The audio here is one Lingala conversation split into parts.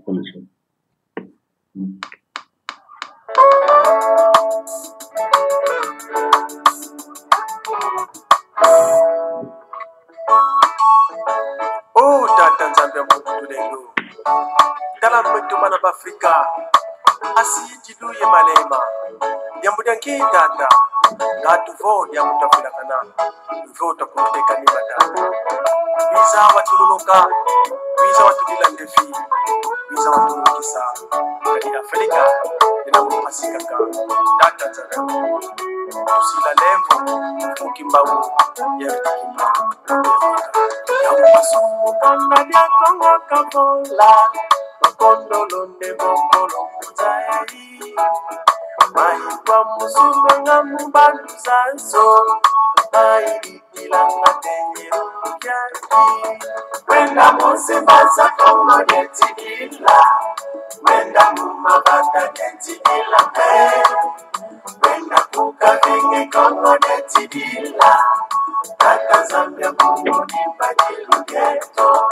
condition. Oh, Tata Zambia Mukutulelo. Dalam bentuk mana Afrika. Asi jiduye malema. Yang mudangi Tata. Ngatu vote yang mutafila kana. Vote kumteka ni madana. Visa watululuka. Visa watulilandefi. Visa watulukisa. Kani Afrika. Ina mupasika ka. Tata Zambia. Tusila levo. Mukimbawu. Yerikimba. Kanga dia kongo kapola makondo londe bokolo muzai mai kwa musume ngamu bandu sanso mai dilanga tenye kyaki wenda mose basa kongo netidila wenda mumabata netidila pe wenda kukavinge kongo netidila Tata Zambia Mungu nibadili geto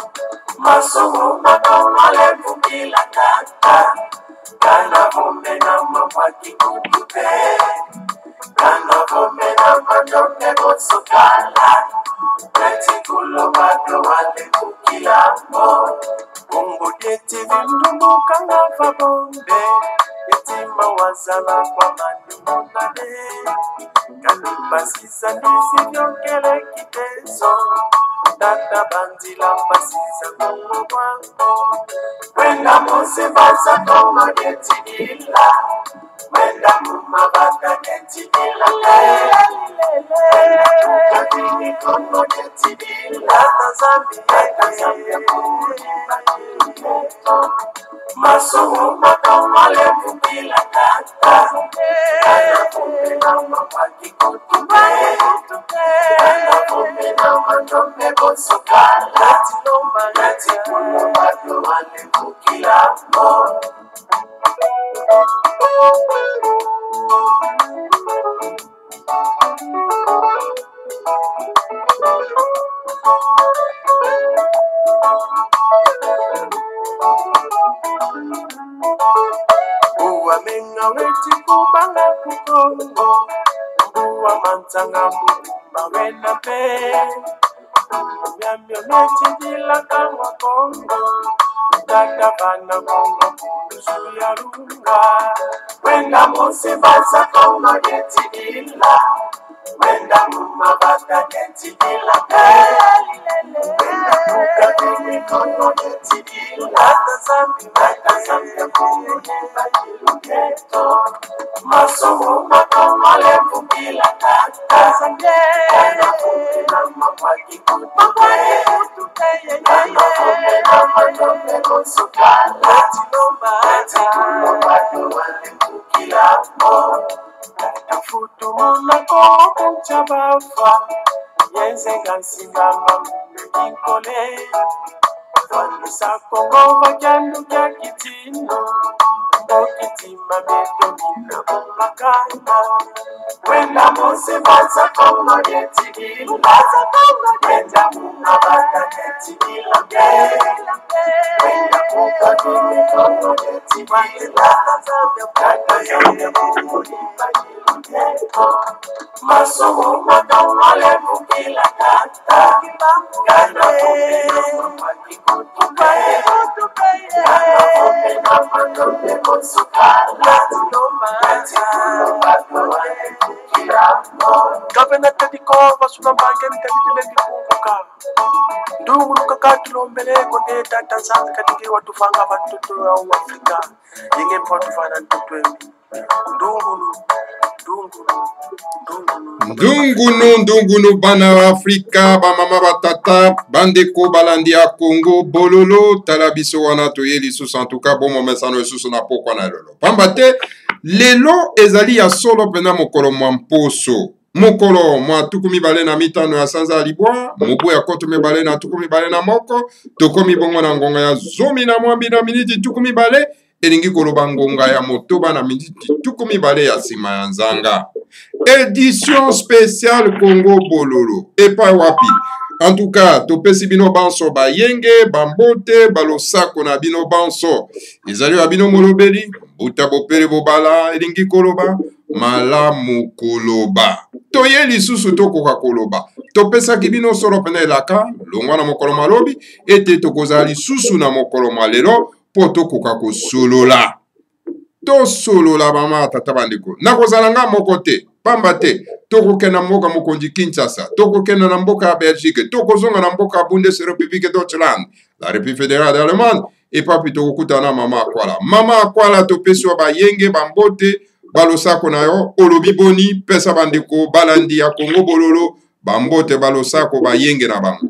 Masomo makamale vumila tata Kana vumbe na mamwaki kutupe Kana vumbe na mandone mosokala Neti kulo bado wale kukilambo Mungu deti vindumbu kanga vabombe Eti mawazala kwa mani munade Kanipasisa ndisi vyokele kitezo Tata bandila pasisa kongo kwango Wenda mose basa kongo netidila Wenda mumabata netidila Wenda kukabini kongo netidila Tata Zambia mungu nibadili Masomo makamale vumila tata Kana vumbi na mapaki kutupe Kana vumbi na mandome bosokala Nati kulo bado wale kukilambo Uwa menga weti kubanga kukongo Uwa mantanga mumba wena pe Myamyo neti dila kangwa kongo Tata bana kongo kusu ya runga Wenda mose baza kongo neti dila Wenda mumabata neti dila pe Wenda kukabini kongo neti dila Tata Zambia mungu nibadili geto Masomo makamale vumila tata Kana vumbi na mapaki kutupe Kana vumbi na mandome mosokala Neti kulo bado wale kukilambo Tata futu munako kuchabafa Yenze gansinga mamume kinkole Vanisa kongo vajandu kya kitino Mokitima medo mina umakana Wenda mose baza kongo netidila Wenda mumabata netidila Wenda kukabini kongo netidila Tata Zambia mungu nibadili geto Masomo makamale vumila tata Kana vumbi na mapaki kutupe Kana vumbi na mandome mosokala Nati kulo bado wale kukilambo Gavana tadiko basuna mbange mtadile ndikunguka Ndungu nukakati lombele konde Tata Zambia kadiki watufanga batutu ya Afrika Yenge mpa watufana ntutu embi Ndungunu bana wa Afrika bamama batata bandeko balandi ya Congo bololo talabiso wana toyeli susu en tout cas bon momesano susu na pokwa na lolo pamba te lelo ezali ya solo pena mokolo mwa mposo mokolo mwa tuku mibale na mitano ya sanza libwa mobu ya koto mibale na tuku mibale na moko tokomi bongo na ngonga ya zomi na mwambi na miniti tuku mibale elingi koloba ngonga ya motoba na miniti tuku mibale ya sima ya nzanga édition spéciale Congo Bololo. Et pas wapi. En tout cas, topesi bino banso bayenge, bambote, balosako na bino banso. Ezali wa bino molobeli, buta bopere bobala, elingi koloba, malamu koloba. Toye lisusu tokoka koloba. Topesaki bino solo pene elaka, longwa na mokolo malobi, ete tokoza lisusu na mokolo malelo, po tokoka kosolola. Tosolola mama tata bandeko. Nakozala nga moko te. Pamba te, tokokenda mboka mokonzi Kinshasa, tokokenda na mboka ya Belgique, tokozonga na mboka ya Bundesrepublique Deutschland, la République fédérale d'Allemagne, et papi tokokutana mama akwala. Mama akwala topesi wa bayenge, bambote, balosako na yo, olobi boni, pesa bandeko, balandi ya Congo bololo, bambote balosako bayenge na bango.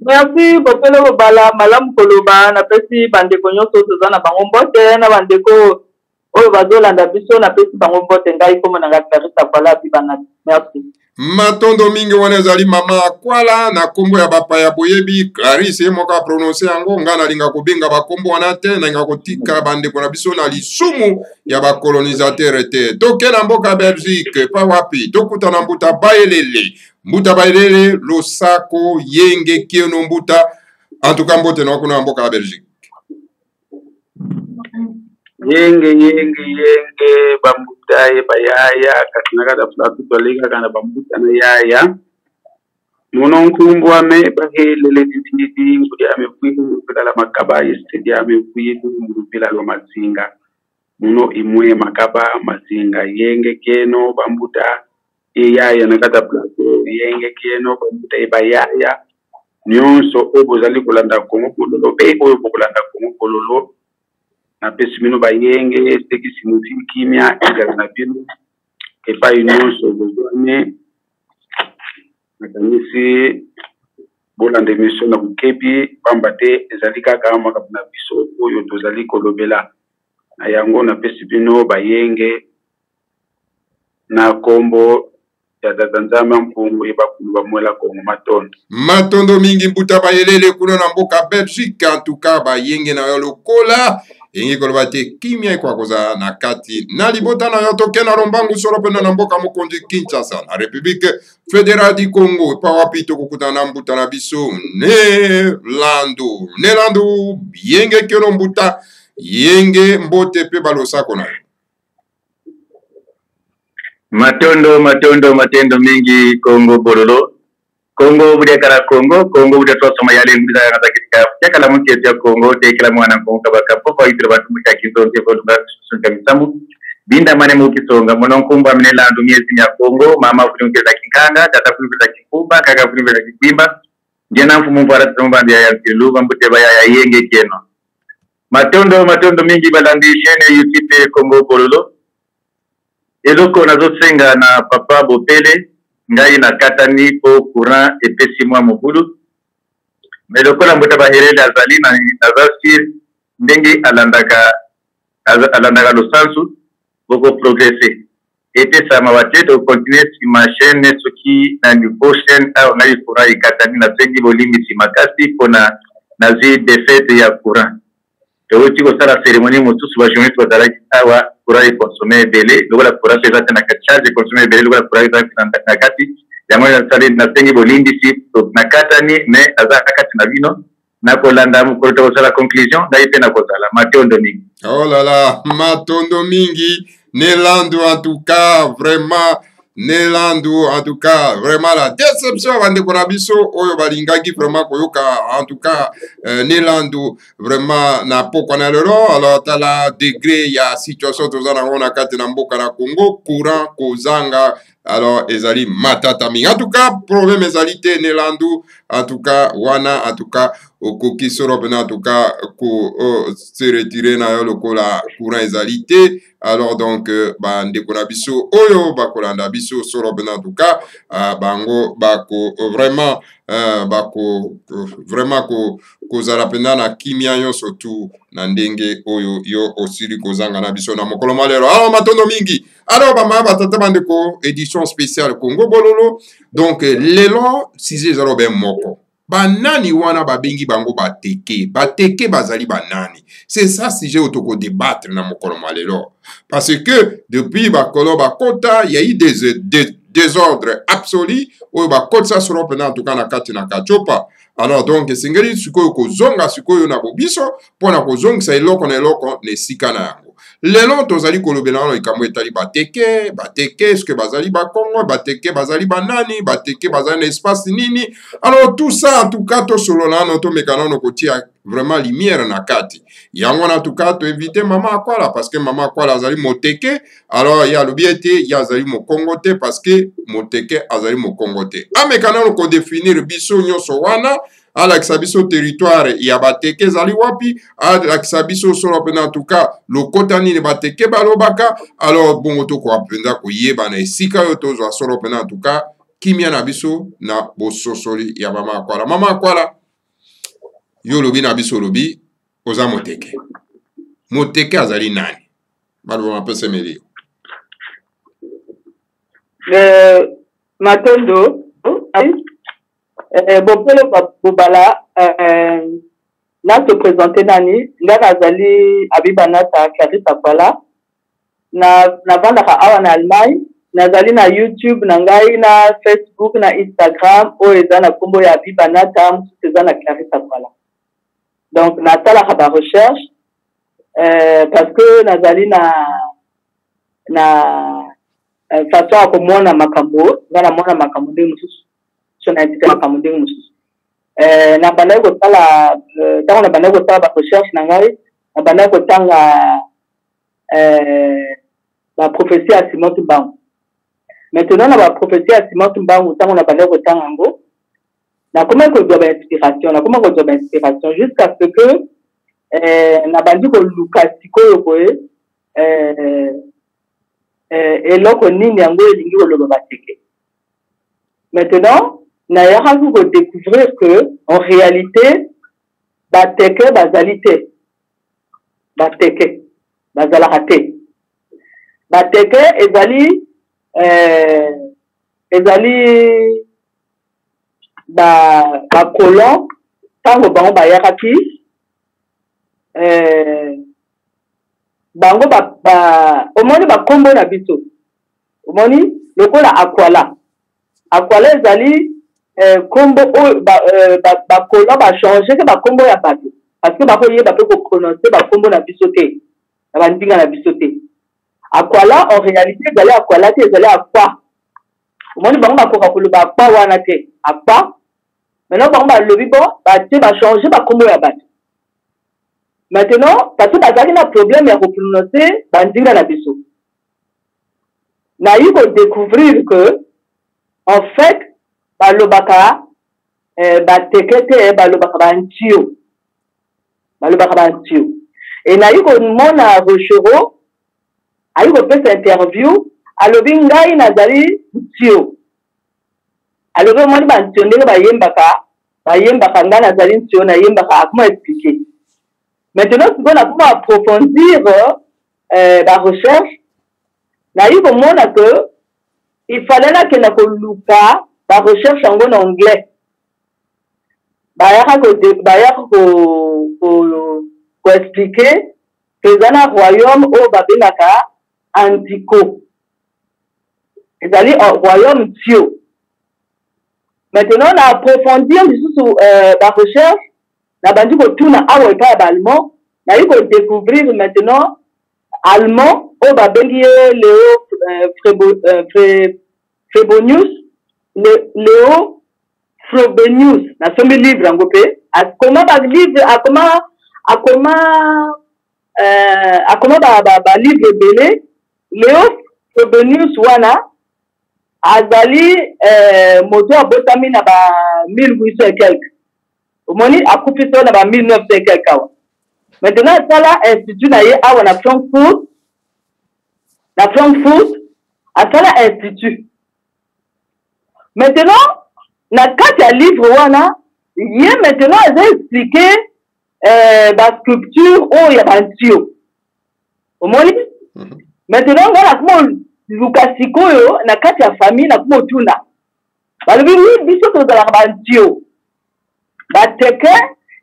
Merci bopelo bala malam koloba na pesi bandeko nyonso toza na bango mbote na bandeko oyo bazolanda biso na pesi bango mbote ngai komo na Clarisse Akwala bibana. Merci. Matondo mingi wana ezali mama akwala na kombo ya bapaya boyebi Clarisse ye moko aprononse yango nga nalinga kobenga bakombo wana te nalinga kotika bandeko na biso na lisumu ya bakolonisateur te. Toke na mboka Belgique pa wapi tokuta na mbuta bayelele. Mbuta bailele, losako, yenge, kieno mbuta. En tout cas, mbote na wakuna mboka la Belgique. Yenge, bambuta, bayaya, katinaka da platu tolega kana bambuta na yaya. Muno nkumbwa me, bahe lele tititi, ngudi ame kuitu, mpila la makaba, yestedi ame kuitu, mpila lo mazinga. Muno imwe makaba, mazinga, yenge, kieno, bambuta, yaya nakata plateau yenge kieno bambuta bayaya nyonso obozali kolanda Kongo kololo pe oyo kolanda Kongo kololo na pesi mino bayenge steki simuti kimia ezali na bino epai nyonso bozwane nakanisi bolanda emission na bukepi pamba te ezali kaka makabu na biso oyo tozali kolobela na yango na pesi bino bayenge na kombo ya dadanzama mpungu ibakulu bamwela Kongo matondo. Matondo mingi mbuta bayelele kuna na mboka Belgique en tout cas bayenge na yo lokola engi koloba te kimia kwa koza na kati na libota na yo toke na lombangu solo pena na mboka mokonzi Kinshasa na République fédérale du Congo pa wapi tokokuta na mbuta na biso Nelando yenge keno mbuta yenge mbote pe balosako na yo. Matendo mingi Kongo bololo. Kongo budia kala Kongo budia toso mayale mbida ya katika. Yakala mke ya Kongo tekela mwana Kongo kabaka popo itro batu mutakizo ke bolumba sunka misamu. Binda mane mukisonga mono kumba mnela andu miezi ya Kongo mama kulimkeza kikanga tata kulimkeza kikuba kaka kulimkeza kibimba. Jena mfumu mpara tumba ya kiluba mbute baya ya yenge keno. Matondo mingi balandi shene yutite Kongo bololo. Eloko nazosenga na papa Bopele ngai na katani po courant epesi mwa mobulu meloko na mbota baherele azali na azasir ndenge alandaka losansu boko progresser epesa mawate to continuer si ma chaîne soki na niveau chaîne au ngai courant ikatani na sengi bolimi si makasi pona nazi defete ya courant Teuti ko sala cérémonie mosusu ba journée to dala awa courant et consommer belé lokola courant pesa na charge consommer belé lokola courant na kati yango ya sala na sengi bolindi si na katani me azaka kati na bino na kolanda mu ko to sala conclusion dai pe na ko sala matondo mingi. Oh là là, matondo mingi Nelando en tout cas vraiment Nelando en tout cas vraiment la déception bande konabiso oyo balingaki vraiment koyoka en tout cas Nelando vraiment na poko na lelo alors tala degré ya situation tozana ngona kati na mboka na Congo courant kozanga alors ezali matata mingi en tout cas problème ezali te Nelando en tout cas wana en tout cas okoki soro en tout cas ko se retirer na yo lokola courant ezali te alors donc ba ndeko na biso oyo bakolanda biso soro en tout cas bango bako vraiment bako vraiment ko zala pena na kimia yo surtout na ndenge oyo yo osili kozanga na biso na mokolo malero alors matondo mingi alors ba tata bandeko édition spéciale Congo bololo donc lelo 6 0 ben moko banani wana babengi bango bateke bateke bazali banani. C'est ça sujet otoko débattre na mokolo malelo, parce que depuis bakolo bakota il y a eu des désordres absolus oyo bakotisa solo pena en tout cas na kati na kachopa. Alors donc singeli sikoyo kozonga sikoyo na bobiso pona kozongisa eloko na eloko ne sika na yango. Lelo tozali kolobela na ikambo etali bateke est-ce que bazali bakongo bateke bazali banani bateke bazali espace nini. Alors tout ça en tout cas to solo na no to mekana no kotia vraiment lumière na kati yango na tout cas to inviter mama akwala parce que mama akwala azali moteke. Alors ya lobiete ya azali mokongo te parce que moteke azali mokongo te amekana no ko définir biso nyonso wana alakisa biso territoire ya bateke zali wapi alakisa biso solo pena en tout cas lokota nini bateke balobaka. Alors bongo to ko apenda ko yeba na esika yo tozwa solo pena en tout cas kimia na biso na bososoli ya mama akwala. Mama akwala yo lobi na biso lobi oza moteke. Moteke azali nani? Balo mapese meli. Matondo Bopelo Bobala na te présenter nani nga nazali Abibanata Clarisse Akwala na vandaka awa na Allemagne nazali na YouTube na ngai na Facebook na Instagram o eza na kombo ya Abibanata mususu eza na Clarisse Akwala. Donc natalaka ba recherche parce que nazali na façon ya komona makambo nga namona makambo ndenge mosusu so na etika makambo ndenge mosusu na bandaki kotala ntango na bandaki kotala ba recherche na ngai na bandaki kotanga ba prophétie ya Simon Tumbangu. Maintenant na ba prophétie ya Simon Tumbangu ntango na bandaki kotanga yango nakomaki kozwa ba inspiration jusqu'à ce que na bandi koluka sikoyo boye eloko nini yango elingi koloba bateke. Maintenant nayaka ko découvrir que en réalité bateke bazali te bateke bazalaka te bateke ezali ba colon tango bango bayakaki bango omoni bakombo na biso omoni lokola akwala ezali kombo bakolon bachange ke bakombo ya bato parce que bakoyeba mpe koprononce bakombo na biso te na bandinga na biso te. Akwala en réalité ezali akwala te ezali akwa omoni bango bakoka koloba akwa wana te akwa. Maintenant bango balobi bo batie bachange bakombo ya bato. Maintenant parce que bazali na problème ya koprononce bandinga na biso nayi kodécouvrir que en fait balobaka bateke te balobaka bantio et nayi komona Rochero ayi kopesa interview alobi ngai nazali ntio alobi omoni bantio ndenge bayembaka ngai nazali ntio nayembaka akoma expliquer. Maintenant sikoyo nakoma approfondir ba recherche nayi komona que il fallait nakenda koluka ba recherche yango na anglais bayaka ko expliquer que eza na royaume oyo babengaka Antico ezali royaume tio. Maintenant na approfondir lisusu ba recherche na bandi kotuna awa epai ya baallemand nayi kodécouvrir maintenant allemand oyo babengi ye Leo Frobenius nasombi livre yango mpe akoma balivre ebele. Leo Frobenius wana azali moto abotami na ba 1800 et quelque omoni akufi so na ba 1900 et quelque awa. Maintenant asala institut na ye awa na Frankfurt asala institut. Maintenant na kati ya livre wana ye maintenant aza expliqué basculpture oyo ya bantio omoni. Maintenant nga nakoma luka sikoyo na kati ya famille nakoma otuna balobi biso tozalaka bantio bateke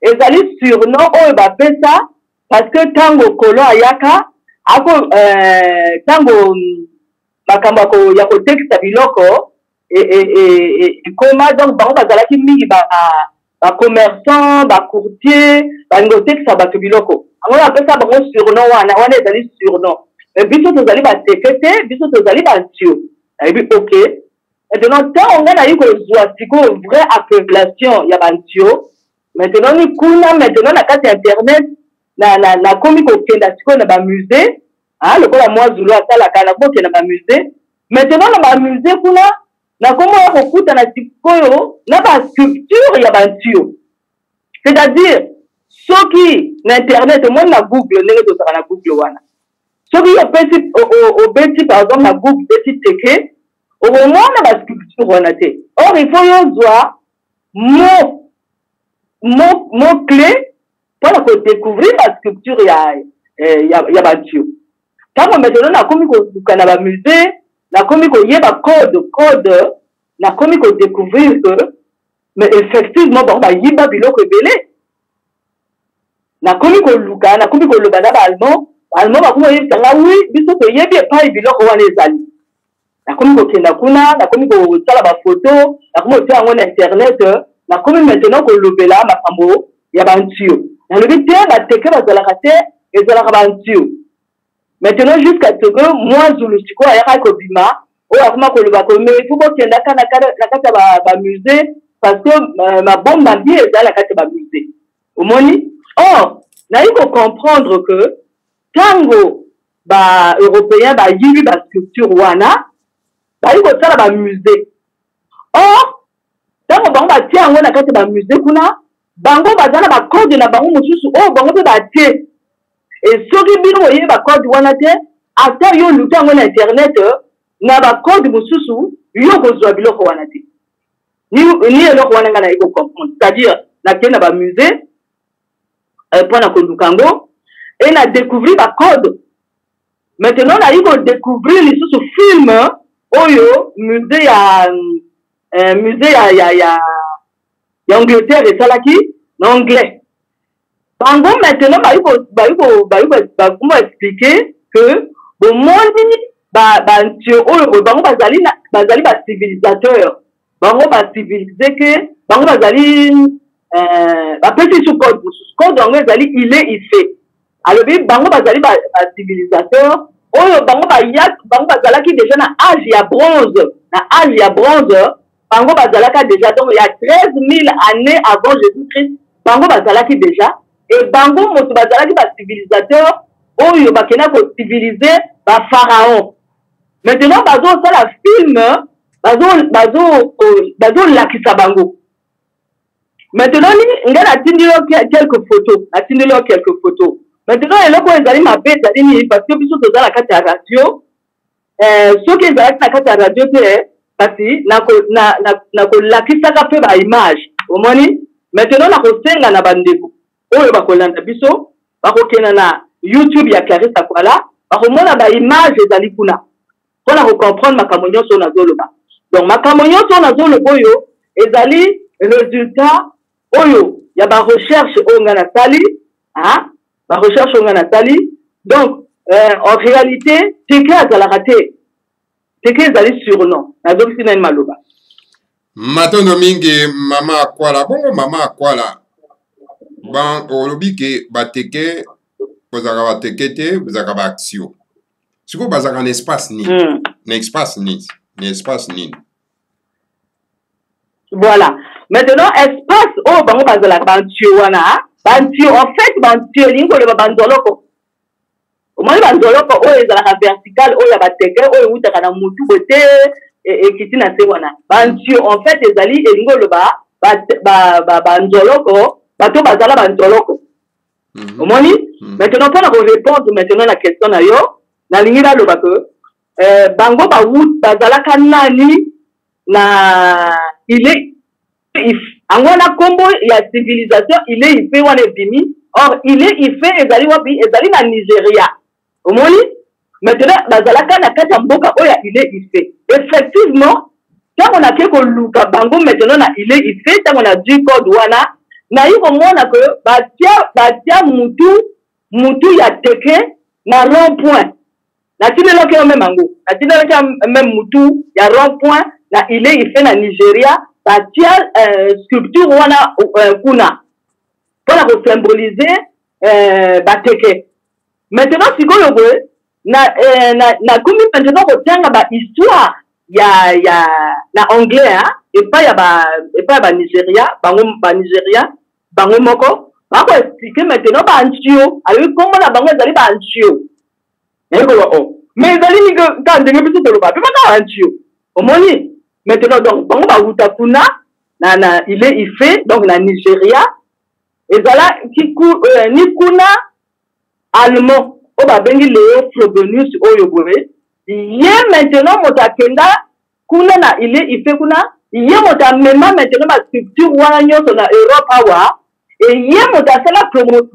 ezali surnom oyo bapesa parce que tango kolo ayaka ako tango makambo ya kotekisa biloko ekoma donc bango bazalaki mingi commerçant courtier balingi kotekisa bato biloko yango bapesa bango surnom wana ezali surnom biso tozali bateke te biso tozali bantio nayebi ok maintenant ntango ngai nayi kozwa sikoyo vraie appellation ya bantio maintenant ni kuna maintenant na kati ya internet nakomi kokenda sikoyo na bamusée lokola mwa zulu asalaka nakomi kokenda na bamusée maintenant na bamusée kuna nakomi oya kokutana sikoyo na basculpture ya bantio c'est-à-dire soki na internet omoni na google ndenge tozaka na google wana soki obeti par exemple na google beti teke okomona basculpture wana te or il faut yozwa mot clé mpona kodécouvrir basculpture ya bantio ntango maintenant nakomi koluka na bamusée nakomi koyeba code nakomi kodécouvrir que mais effectivement bango bayiba biloko ebele nakomi koluka nakomi koloba na baallemand bakomi koyebisanga wi biso toyebi epai biloko wana ezali nakomi kokenda kuna nakomi kosala bafoto nakomi kotia yango na internet nakomi maintenant kolobela makambo ya bantio nalobi te bateke bazalaka te ezalaka bantio maintenant jusqu'à ce que moi zulu sikoyo ayaka kobima oyo akoma koloba kome ifo bokendaka na kati ya bamusée parce que mabomba mbi ezali na kati ya bamusée omoni or nayi kocomprendre que ntango baeuropéen bayibi basculpture wana bayi kosala bamusée or ntango bango batia yango na kati ya bamusée kuna bango baza na bacode na bango mosusu oyo bango mpe batie soki bino boyeba bacode wana te ata yo luta yango na internet na bacode mosusu yo kozwa biloko wana te ni eloko wana ngai nayi kocomprendre c'est-à-dire nakende na bamusée mpona koluka yango e na découvrir bacode maintenant nayi kodécouvrir lisusu film oyo musée ya Angleterre esalaki na anglais bango maintenant bayi expliquer que bomoni bantio oyo bango bazali bacivilisateur bango bacivilize ke bango bazali bapesi su code yango ezali ile ife alobi bango bazali bacivilisateur oyo bango bazalaki déjà na âge ya bronze bango bazalaka déjà donc il y a 13 000 années avant Jésus-Christ bango bazalaki déjà et bango moto bazalaki bacivilisateur oyo bakenda kocivilize bapharaon maintenant bazosala film bazolakisa bango maintenant ngai natindeli yo quelques photos maintenant eloko ezali mabe ezali nini parce que biso toza na kati ya radio soki ezalaki na kati ya radio te kasi nakolakisaka mpe baimage omoni maintenant nakosenga na bandeko oyo bakolanda biso bakokenda na YouTube ya Clarisse Akwala bakomona baimage ezali kuna mpona kocomprendre makambo nyonso oyo nazoloba donc makambo nyonso oyo nazoloba oyo ezali résultat oyo ya barecherche oyo nga nasali donc en réalité teke azalaka te teke ezali surnom nazokisi nani maloba matondo mingi mama Akwala bongo mama Akwala olobi ke bateke bozalaka bateke te bozalaka baaction sikoyo bazalaka na espace nini na espace nini voilà maintenant espace oyo bango bazalaka bantio wana bantio en fait bantio elingi koloba banzoloko omoni banzoloko oyo ezalaka vertical oyo ya bateke oyo eutaka na mutu bote ekiti na se wana bantio en fait ezali elingi koloba banzoloko bato bazala banzoloko omoni maintenant mpona korépondre maintenant na question na yo nalingi naloba ke bango bazalaka nani na ile ango na kombo ya civilisation ile ife wana ebimi or ile ife ezali wapi ezali na Nigeria omoni maintenant bazalaka na kati ya mboka oyo ya ile ife effectivement ntango nake koluka bango maintenant na ile ife ntango na du code wana na iko mona que batia mutu ya teke na rond point na tinelo ke même mango na tinelo ke même mutu ya rond point na il fait na Nigeria batia sculpture wana kuna pour ko symboliser bateke. Maintenant sikoyo boye na kumi maintenant ko tanga ba histoire ya na anglais et pas ya Nigeria bango moko bako expliquer maintenant ba antio alors comment na bango ezali ba antio mais ezali ni ka ndenge biso toloba pe ba antio omoni maintenant donc bango ba uta kuna na il fait donc na Nigeria ezala ni kuna allemand o ba bengi Léo Frobenius oyo boye ye maintenant motakenda kuna na il fait kuna ye motamema maintenant ba sculpture wana nyoso na Europe awa et ye motasala promotion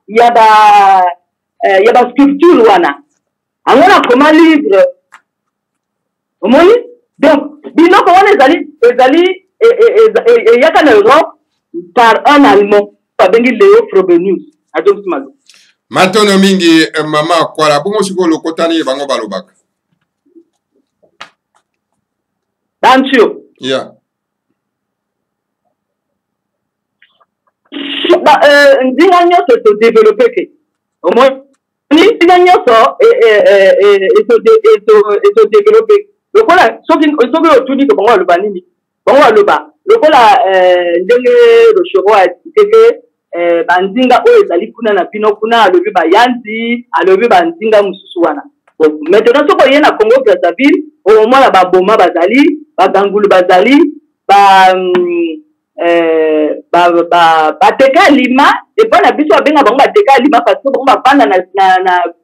ya ba sculpture wana angona comment livre omoni donc biloko wana ezali yaka na Europe par un allemand ba bengi Léo Frobenius adom simazo matono mingi mama kwala bongo siko lokotani bango balobaka Dancho. Yeah. Ndinga nyoso to développer ke. Au moins ni ndinga nyoso et développer. Lokola soki otuni ko bango aloba nini? Bango aloba. Lokola ndenge rochero a tike bandinga o ezali kuna na pino kuna alobi ba yanzi, alobi bandinga mususu wana. Bon, maintenant soko yena Congo Brazzaville au moins ba boma bazali bagangulu bazali bateka lima et pas na biso abenga bango bateka lima parce que bango bapanda na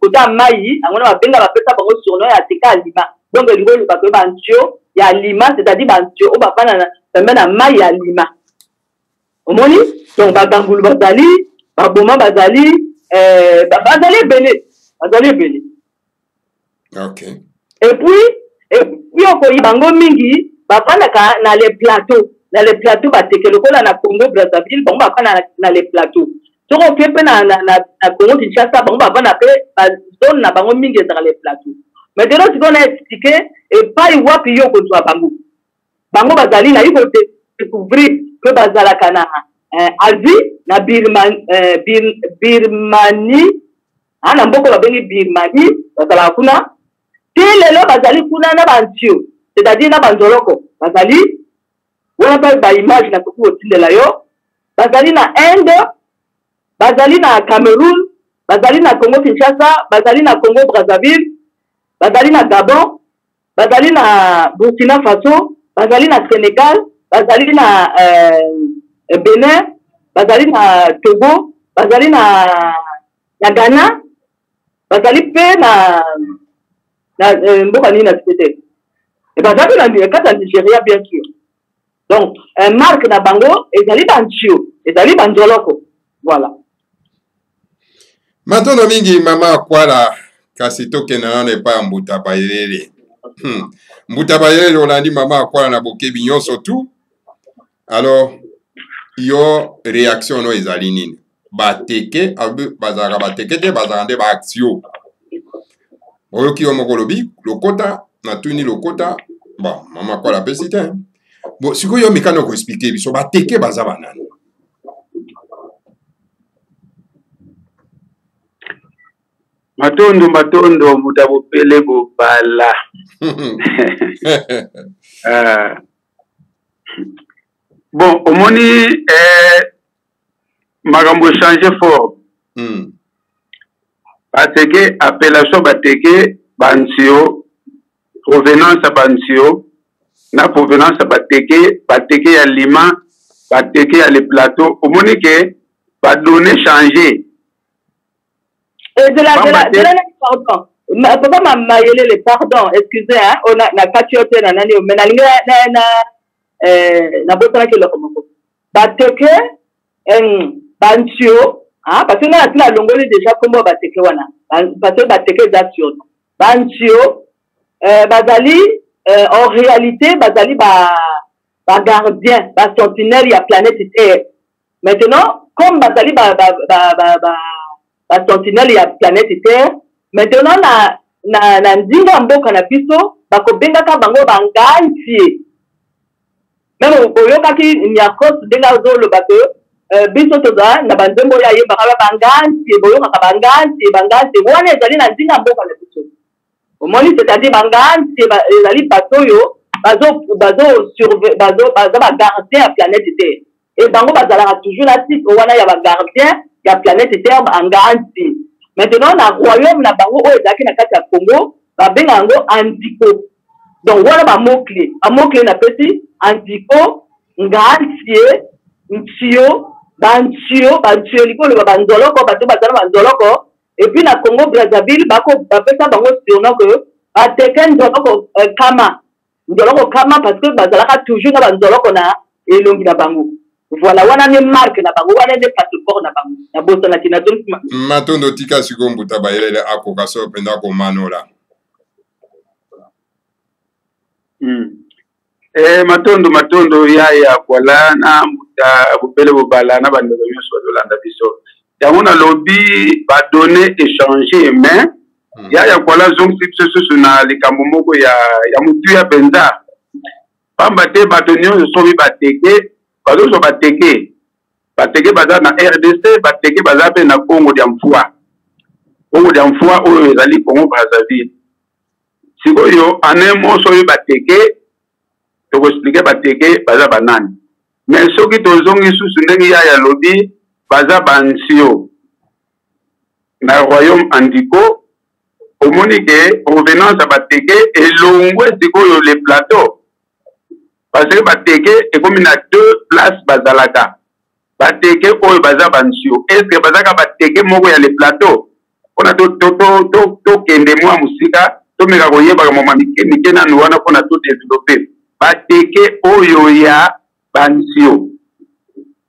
kota mai angona babenga bapesa bango surnom ya teka lima donc libolo ba bantio ya lima c'est-à-dire bantio o bapanda na mai ya lima omoni donc bagangulu bazali baboma bazali belé. Okay. Et puis on bango mingi bapana na les plateaux bateke lokola na Congo Brazzaville bango bapana na les plateaux soko kepe na Congo Kinshasa bango bapana pe zone na bango mingi dans les plateaux. Maintenant si on a expliqué et pas y wapi yo ko twa bango bazali na yiko découvrir que bazala kana Asie na Birmanie ana mboko babengi Birmanie bazala kuna lelo bazali kuna na bantio c'est-à-dire na banzoloko bazali wana ba image na kuku otindela yo bazali na Inde bazali na Cameroun bazali na Congo Kinshasa bazali na Congo Brazzaville bazali na Gabon bazali na Burkina Faso bazali na Sénégal bazali na Benin bazali na Togo bazali na Ghana bazali pe na mboka nini na tete et bazali na Nigeria bien sûr donc marque na bango ezali bantio ezali banjoloko voilà matono mingi mama kwala kasi tokenda nano epai ya mbuta bayelele mbuta bayelele olandi mama kwala na bokebi nyonso tu alors yo réaction no ezali nini bateke bazalaka bateke te bazalaka nde baaktio oyoki yo moko lobi lokota natuni lokota bon mama kwala apesi te bon sikoyo yo mikano koexplike biso bateke baza banani matondo muta bopele bopala bon omoni makambo changer fort bateke appellation bateke bansio provenance bansio na provenance bateke ya lima bateke ya le plateau omoni ke ba donner changer et de la pardon papa mayelele pardon excusez hein on a katiote na nani mais na botana ke lokomoko bateke bansio ah parce que na tila longoli déjà comme bateke wana parce que bateke d'action bansio bazali en réalité bazali ba gardien ba sentinelle ya planète Terre Maintenant, comme bazali ba sentinelle ya planète Terre, maintenant na ndinga mboka na biso bakobengaka bango bangantie. Même oyokaki nyakos ndenga zoloba ke biso toza na banzembo ya yebaka bangantie, boyokaka bangantie wana ezali na ndinga mboka na biso. Omoni c'est-à-dire bangantie ezali bato oyo baza bagardien ya planète Terre. Et bango bazalaka toujours na titre wana ya bagardien ya planète Terre bangantie. Maintenant na royaume na bango oyo ezalaki na kati ya Congo babenga yango Antico. Donc wana ba mot clé na pesi Antico, ngantie, ntio, bantio likolo ba banzoloko bato bazala banzoloko. Et puis na Congo Brazzaville bako bapesa bango surnom que ateke nzoloko kama parce que bazalaka toujours na banzoloko na elongi na bango. Voilà, wana ne marque na bango, wana ne passeport na bango. Na bosa na tina donc matondo tika sikombu tabayele akoka so penda ko manola. Matondo ya kwala na muta bupele bobala na bando nyonso dolanda biso. Yamona lobby ba donner échanger mais ya kwala zong sipso na likambo moko ya mutu ya benza. Pamba te bato nyonso so bi bateke bazo bateke baza na RDC bateke baza pe na Congo d'Amfua oyo ezali Congo Brazzaville. Sikoyo anemo so bi bateke to expliquer bateke baza banani mais soki tozongi susu ndenge ya lobi baza bansio na royaume Antico omoni ke provenance bateke elongwe sikoyo le plateau parce que bateke ekomi na deux places bazalaka bateke oyo baza bansio est-ce que bazaka bateke moko ya le plateau pona to kende mwa musika to meka koyeba mama mike nanu wana pona to développer bateke oyo ya bansio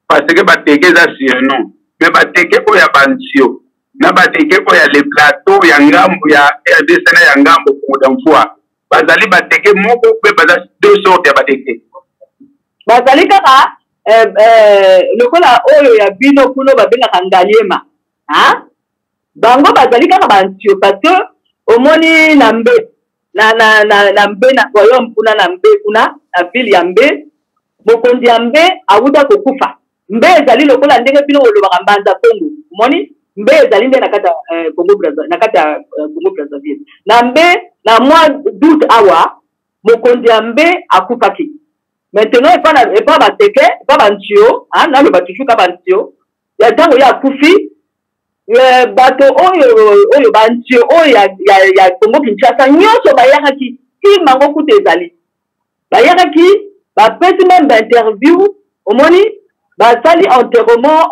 parce que bateke za surnom mais bateke oyo ya bansio na bateke oyo ya le plateau ya ngambo ya RDC na ya ngambo d'Amfua bazali bateke moko pe baza deux sortes ya bateke bazali kaka lokola oyo ya bino kuno babengaka ngaliema bango bazali kaka bansio parce que omoni na mbe na mbe na royaume kuna na mbe kuna na ville ya mbe mokonzi ya mbe awuta kokufa mbe ezali lokola ndenge bino olobaka mbanza Congo omoni mbe ezali nde na kati ya Congo Brazzaville na mbe na mois d'août awa mokonzi ya mbe akufaki maintenant epa bateke epa bantio naloba toujours ka bantio ya ntango ya akufi bato oyo bantio oyo ya Congo Kinshasa nyonso bayakaki kimango kuta ezali bayakaki bapesi même d'interview omoni basali enterrement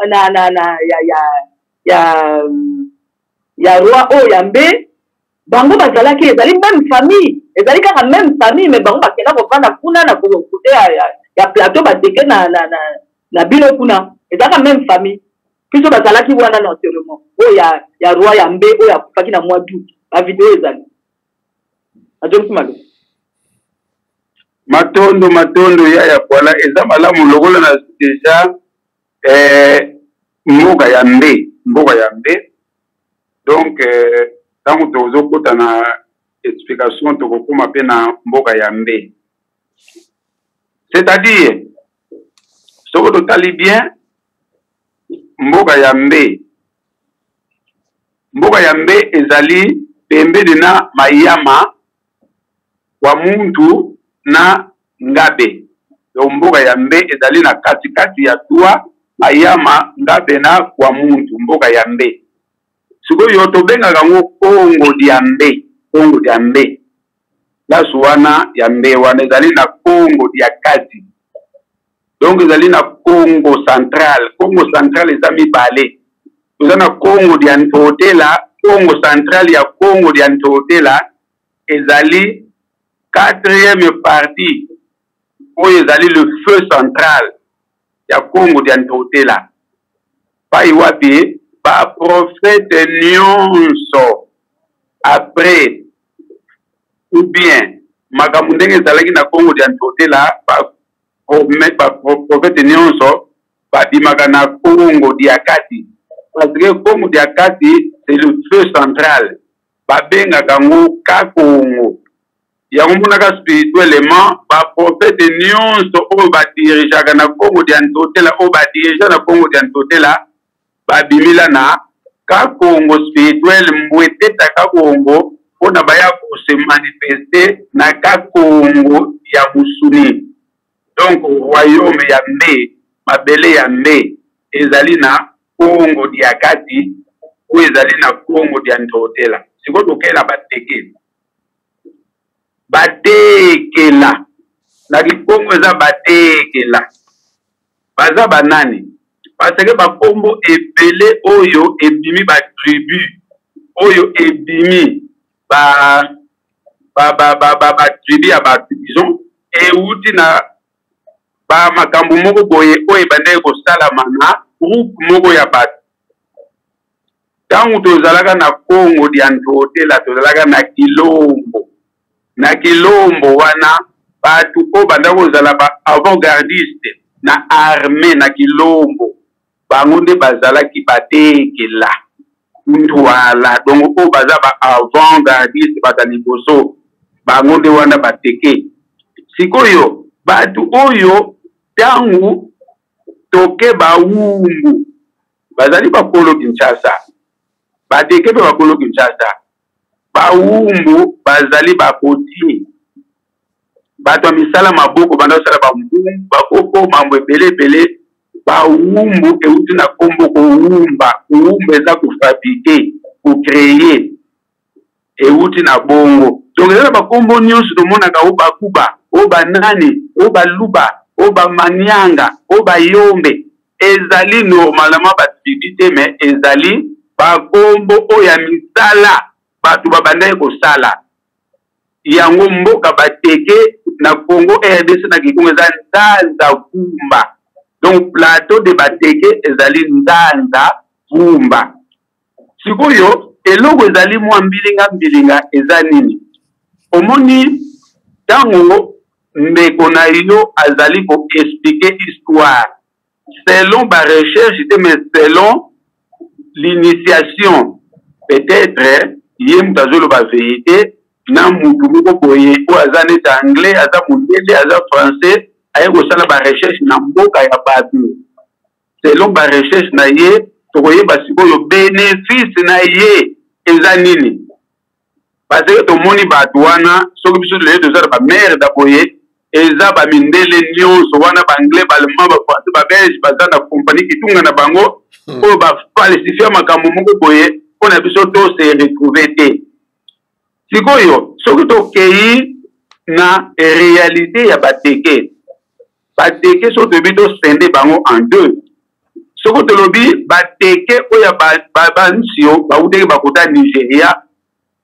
ya roi oyo ya mbe bango bazalaki ezali même famille ezali kaka même famille mais bango bakenda kofanda kuna na kote ya plateau bateke na bino kuna ezalaka même famille biso bazalaki wana na enterrement oyo ya roi ya mbe oyo akufaki na mois d'août bavideo ezali ajomisimalo matondo ya kwala eza malamu lokola na deja mboka ya mbe donc tango tozokota na explication tokokoma pe na mboka ya mbe c'est-à-dire soko totali bien mboka ya mbe ezali pembeni na mayama wa muntu na ngabe donc mboka ya mbe ezali na katikati ya tua mayama ngabe na kwa muntu mboka ya mbe sikoyo tobengaka ngo Congo dia mbe lasu wana ya mbe wana ezali na Congo dia kati donc ezali na Congo central eza mibale toza na Congo dia ntotela Congo central ya Congo dia ntotela ezali 4e partie oyo ezali le feu central ya Congo dia ntotela pai wapi ba prophète nyonso après ou bien makamundenge ezalaki na Congo dia ntotela ba prophète nyonso babimaka na Congo Diakati. Parce que Congo Diakati, c'est le feu central. Babengaka ngo ka Congo. Yango monaka spirituellement, ba prophète nyonso oyo badirijaka na Congo Diantotela, oyo badirija na Congo Diantotela, babimila na ka Congo spirituel mbweteta ka Congo, pona baya ko se manifester na ka Congo ya musuni. Donc royaume ya mbe, mabele ya mbe, ezali na Congo Diakati, ou ezali na Congo Diantotela. Siko tokela bateke. Batekela. Na Congo eza batekela. Baza banani. Parce que bakombo ebele oyo ebimi ba tribu. Oyo ebimi ba tribu ya ba disons euti na ba makambo moko boye oyo bande ko salama na groupe moko ya bato. Tangu tozalaka na Congo Diantotela tozalaka na Kilombo. Na Kilombo wana batu ko banda kozala ba avant-gardiste na armée na Kilombo. Bango nde bazalaki batekela. Ntwala. Donc ko baza ba avant-gardiste bata liboso. Bango nde wana bateke. Sikoyo batu oyo tangu toke ba wumbu. Bazali ba Kolo Kinshasa. Bateke ba Kolo Kinshasa. Ba wumbu bazali ba koti. Bato misala maboko banda sala ba mbumbu bakoko mambo ebele ba wumbu euti na kombo ko wumba. Wumba eza ko fabriquer, ko créer. Euti na bongo. Donc eza ba kombo nyonso to mona ka o ba kuba, o ba nani, o ba luba, o ba manyanga, o ba yombe. Ezali normalement ba activité mais ezali ba kombo o ya misala batu babanda ko sala. Yango mboka bateke na Congo RDC na Kikongo eza ndanza kumba. Donc plateau de bateke ezali ndanza kumba. Sikoyo eloko ezali mwa mbilinga eza nini? Omoni tango ndeko na yo azali ko expliquer histoire selon ba recherche mais selon l'initiation. Peut-être yem tazolo ba vérité na mutu moko boye o azane anglais aza mundele aza français aye ko sala ba recherche na mboka ya batu selon ba recherche na ye tokoye basikoyo bénéfice na ye eza nini parce que to moni batu wana soki biso le dozala ba mère da boye eza ba mindele nyonso wana ba anglais ba allemand ba français ba belge baza na compagnie kitunga na bango o ba falsifier makambo moko boye pona biso to se retrouver te. Sikoyo, soki to kei na réalité ya bateke. Bateke so to bito sende bango en deux. Soko to lobi bateke oya bansio ba uteke bakota Nigeria.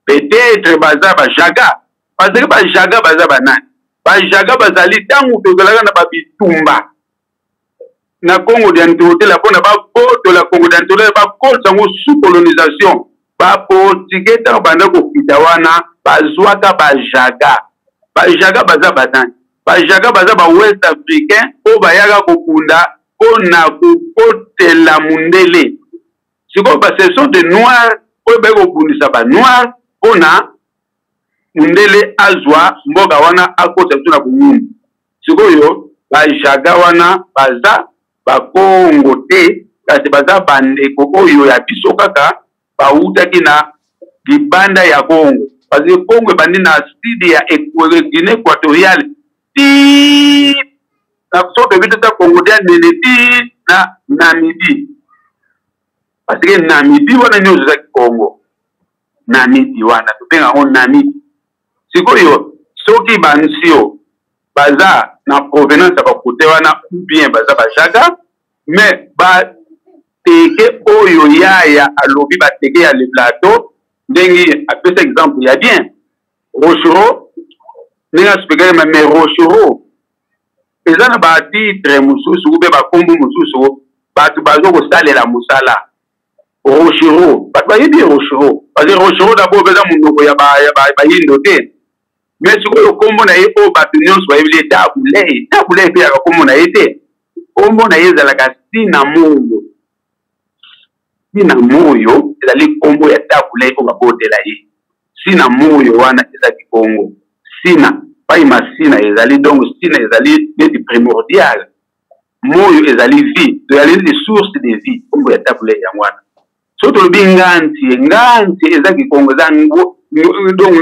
Peut-être baza ba jaga. Parce que ba jaga baza banani. Ba jaga bazali tangu to zalaka na ba bitumba. Na Congo Diantotela pona ba poto la Congo Diantotela ba kolta ngo sous colonisation. Ba portugais ta banda ko kitawana bazwaka ba jaga baza batani ba jaga baza ba west africain o bayaka ko kunda ona ko kotela mundele siko ba ce sont de noirs o ba ko kundisa ba noir ona mundele azwa mboga wana akota tuna kunyumba siko yo ba jaga wana baza ba Congo te kasi baza bandeko oyo ya biso kaka bautaki na libanda ya Congo. Parce que Congo bandi na sud ya Guinée équatoriale. Ti na soto bito ta Congo dia nene na Namibie. Parce que Namibie wana nyozo za Congo. Namibie wana tupenga on Namibie. Sikoyo soki bansio baza na provenance ba kote wana ou bien baza ba jaga mais ba teke oyo yaya alobi bateke ya le plateau ndengi apesa exemple ya bien Rochero ninga spécial mais Rochero ezana ba titre mususu ube ba kombo mususu batu bazo ko salela musala Rochero batu ba yebi Rochero parce que Rochero d'abord beza munoko ya ba yindo te mais siko yo kombo na ye o batu nyonso ba yebile tabule pe ya kombo na ye te kombo na ezalaka sina moyo. Sina moyo ezali kombo ya tabula iko babotela ye. Sina moyo wana ezali Congo. Sina pas masina ezali donc sina ezali neti primordial. Moyo ezali vie, ezali les sources de vie. Kombo ya tabula ya mwana. So to nganti ezali Congo zango donc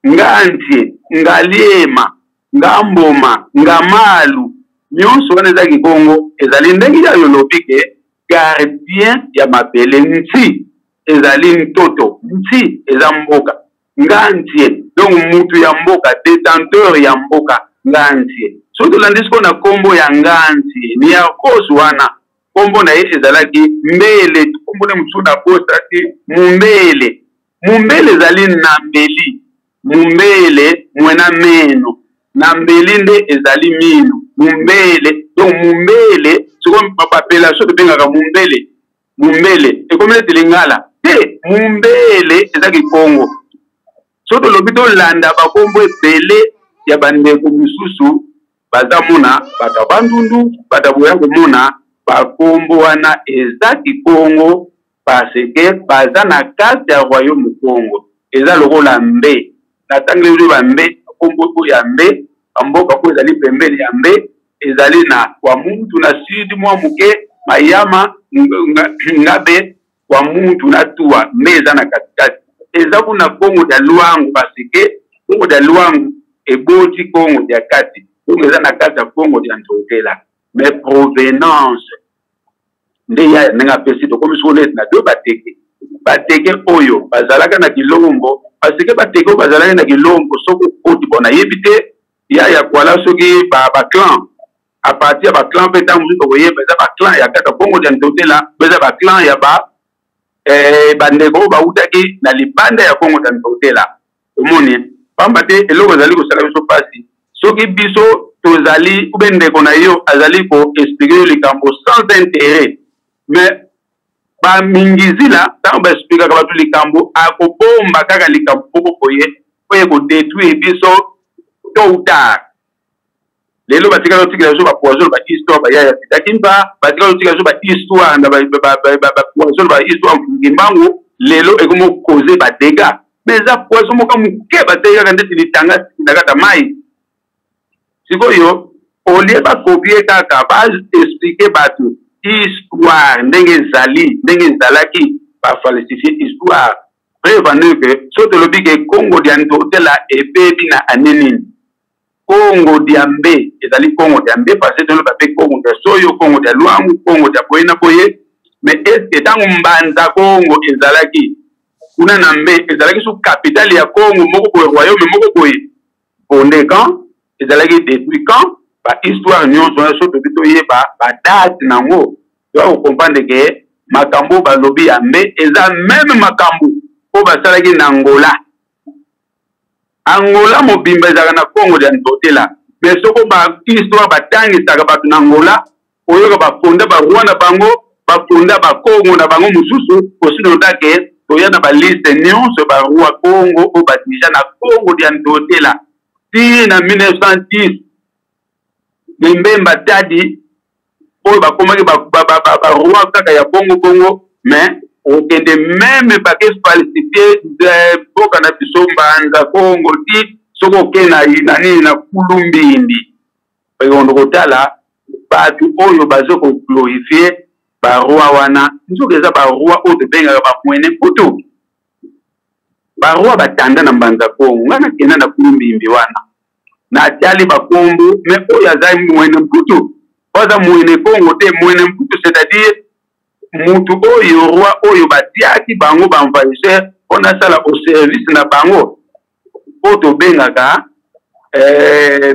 nganti ngaliema ngamboma ngamalu nyonso wana ezali Congo ezali ndenge ya yolopike gardien ya mabele nti ezali ntoto nti ezamboka ngantie donc mutu ya mboka détenteur ya mboka ngantie so to landisiko na kombo ya ngantie ni ya kosu wana kombo na ye ezalaki mbele kombo na msunda posta ti mumbele ezali na mbeli mumbele mwena meno na mbeli nde ezali mino mumbele donc mumbele siko papapela so tobengaka mumbele ekomele tilingala te mumbele ezaki Congo so tolobi tolanda bakombo ebele ya bandeko misusu baza mona bato bandundu bato boya komona bakombo wana ezaki Congo parce que baza na kati ya royaume Congo eza lokola mbe na tangeli bambe kombo ya mbe amboka ko ezali pembele ya mbe ezali na kwa muntu na sud mwa muke mayama ngabe kwa muntu na tuwa meza na katikati eza kuna Congo ya Luangu parce que Congo ya Luangu eboti Congo ya kati donc eza na kati ya Congo ya Ntotela mais provenance nde ya nenga pesi to comme sonet na do bateke oyo bazalaka na Kilombo parce que bateke bazalaka na Kilombo soko oti bona yebite ya kwala soki ba clan à partir ba clan pe tangu to boye beza ba clan ya kata Congo ya Ntotela beza ba clan ya ba bandeko ba utaki na libanda ya Congo ya Ntotela omoni pamba te eloko zali ko sala biso pasi soki biso tozali ubendeko na yo azali ko expliquer likambo sans intérêt mais ba mingizila tango ba expliquer ka batu likambo akobomba kaka likambo boye ko détruire biso tôt ou tard. Lelo batika lotika zo ba poison ba histoire ba ya takimba batika lotika zo ba histoire na ba poison ba histoire ngimbango lelo ekomo causer ba dégâts mais za poison moka muke ba dégâts kande tilitanga ndakata mai sikoyo olie ba copier kaka ba expliquer batu histoire ndenge nzalaki ba falsifier histoire prévenir que soto lobike Congo dia Ntotela ebebi na anenini Congo diambe ezali Congo diambe parce que nous avons Congo de Soyo Congo de Luangu Congo de Boyena Boye mais est-ce que tant mbanza Congo ezalaki kuna nambe ezalaki sous capitale ya Congo moko boye royaume moko boye ondekan ezalaki détruit quand ba histoire nyonso na soto bito yeba ba date nango to comprendre que makambo ba lobi ambe eza même makambo po basalaki na Angola mobimba ezaka na Congo ya Ntotela mais soko ba histoire batangisaka bato na Angola oyoka bafonda ba Rwanda bango bafonda ba Congo na bango mususu osino take toya na ba liste nyonso ba roi Congo o batija na Congo ya Ntotela ti na 1910 Mbemba tadi oyo bakomaki ba roi kaka ya Congo mais okende même pas que falsifier de boka na bisomba nda Congo ti soko kena nani na kulumbindi ondo kotala batu oyo bazoko glorifier ba roi wana nzokeza ba roi o de benga ba mwene kutu ba roi batanda na mbanza Congo ngana kena na kulumbindi wana na tali ba kombo mais oyo azai mwene kutu oza mwene Congo te mwene kutu c'est-à-dire mutu oyo roi oyo batiaki bango banvaiseur ona sala au service na bango poto bengaka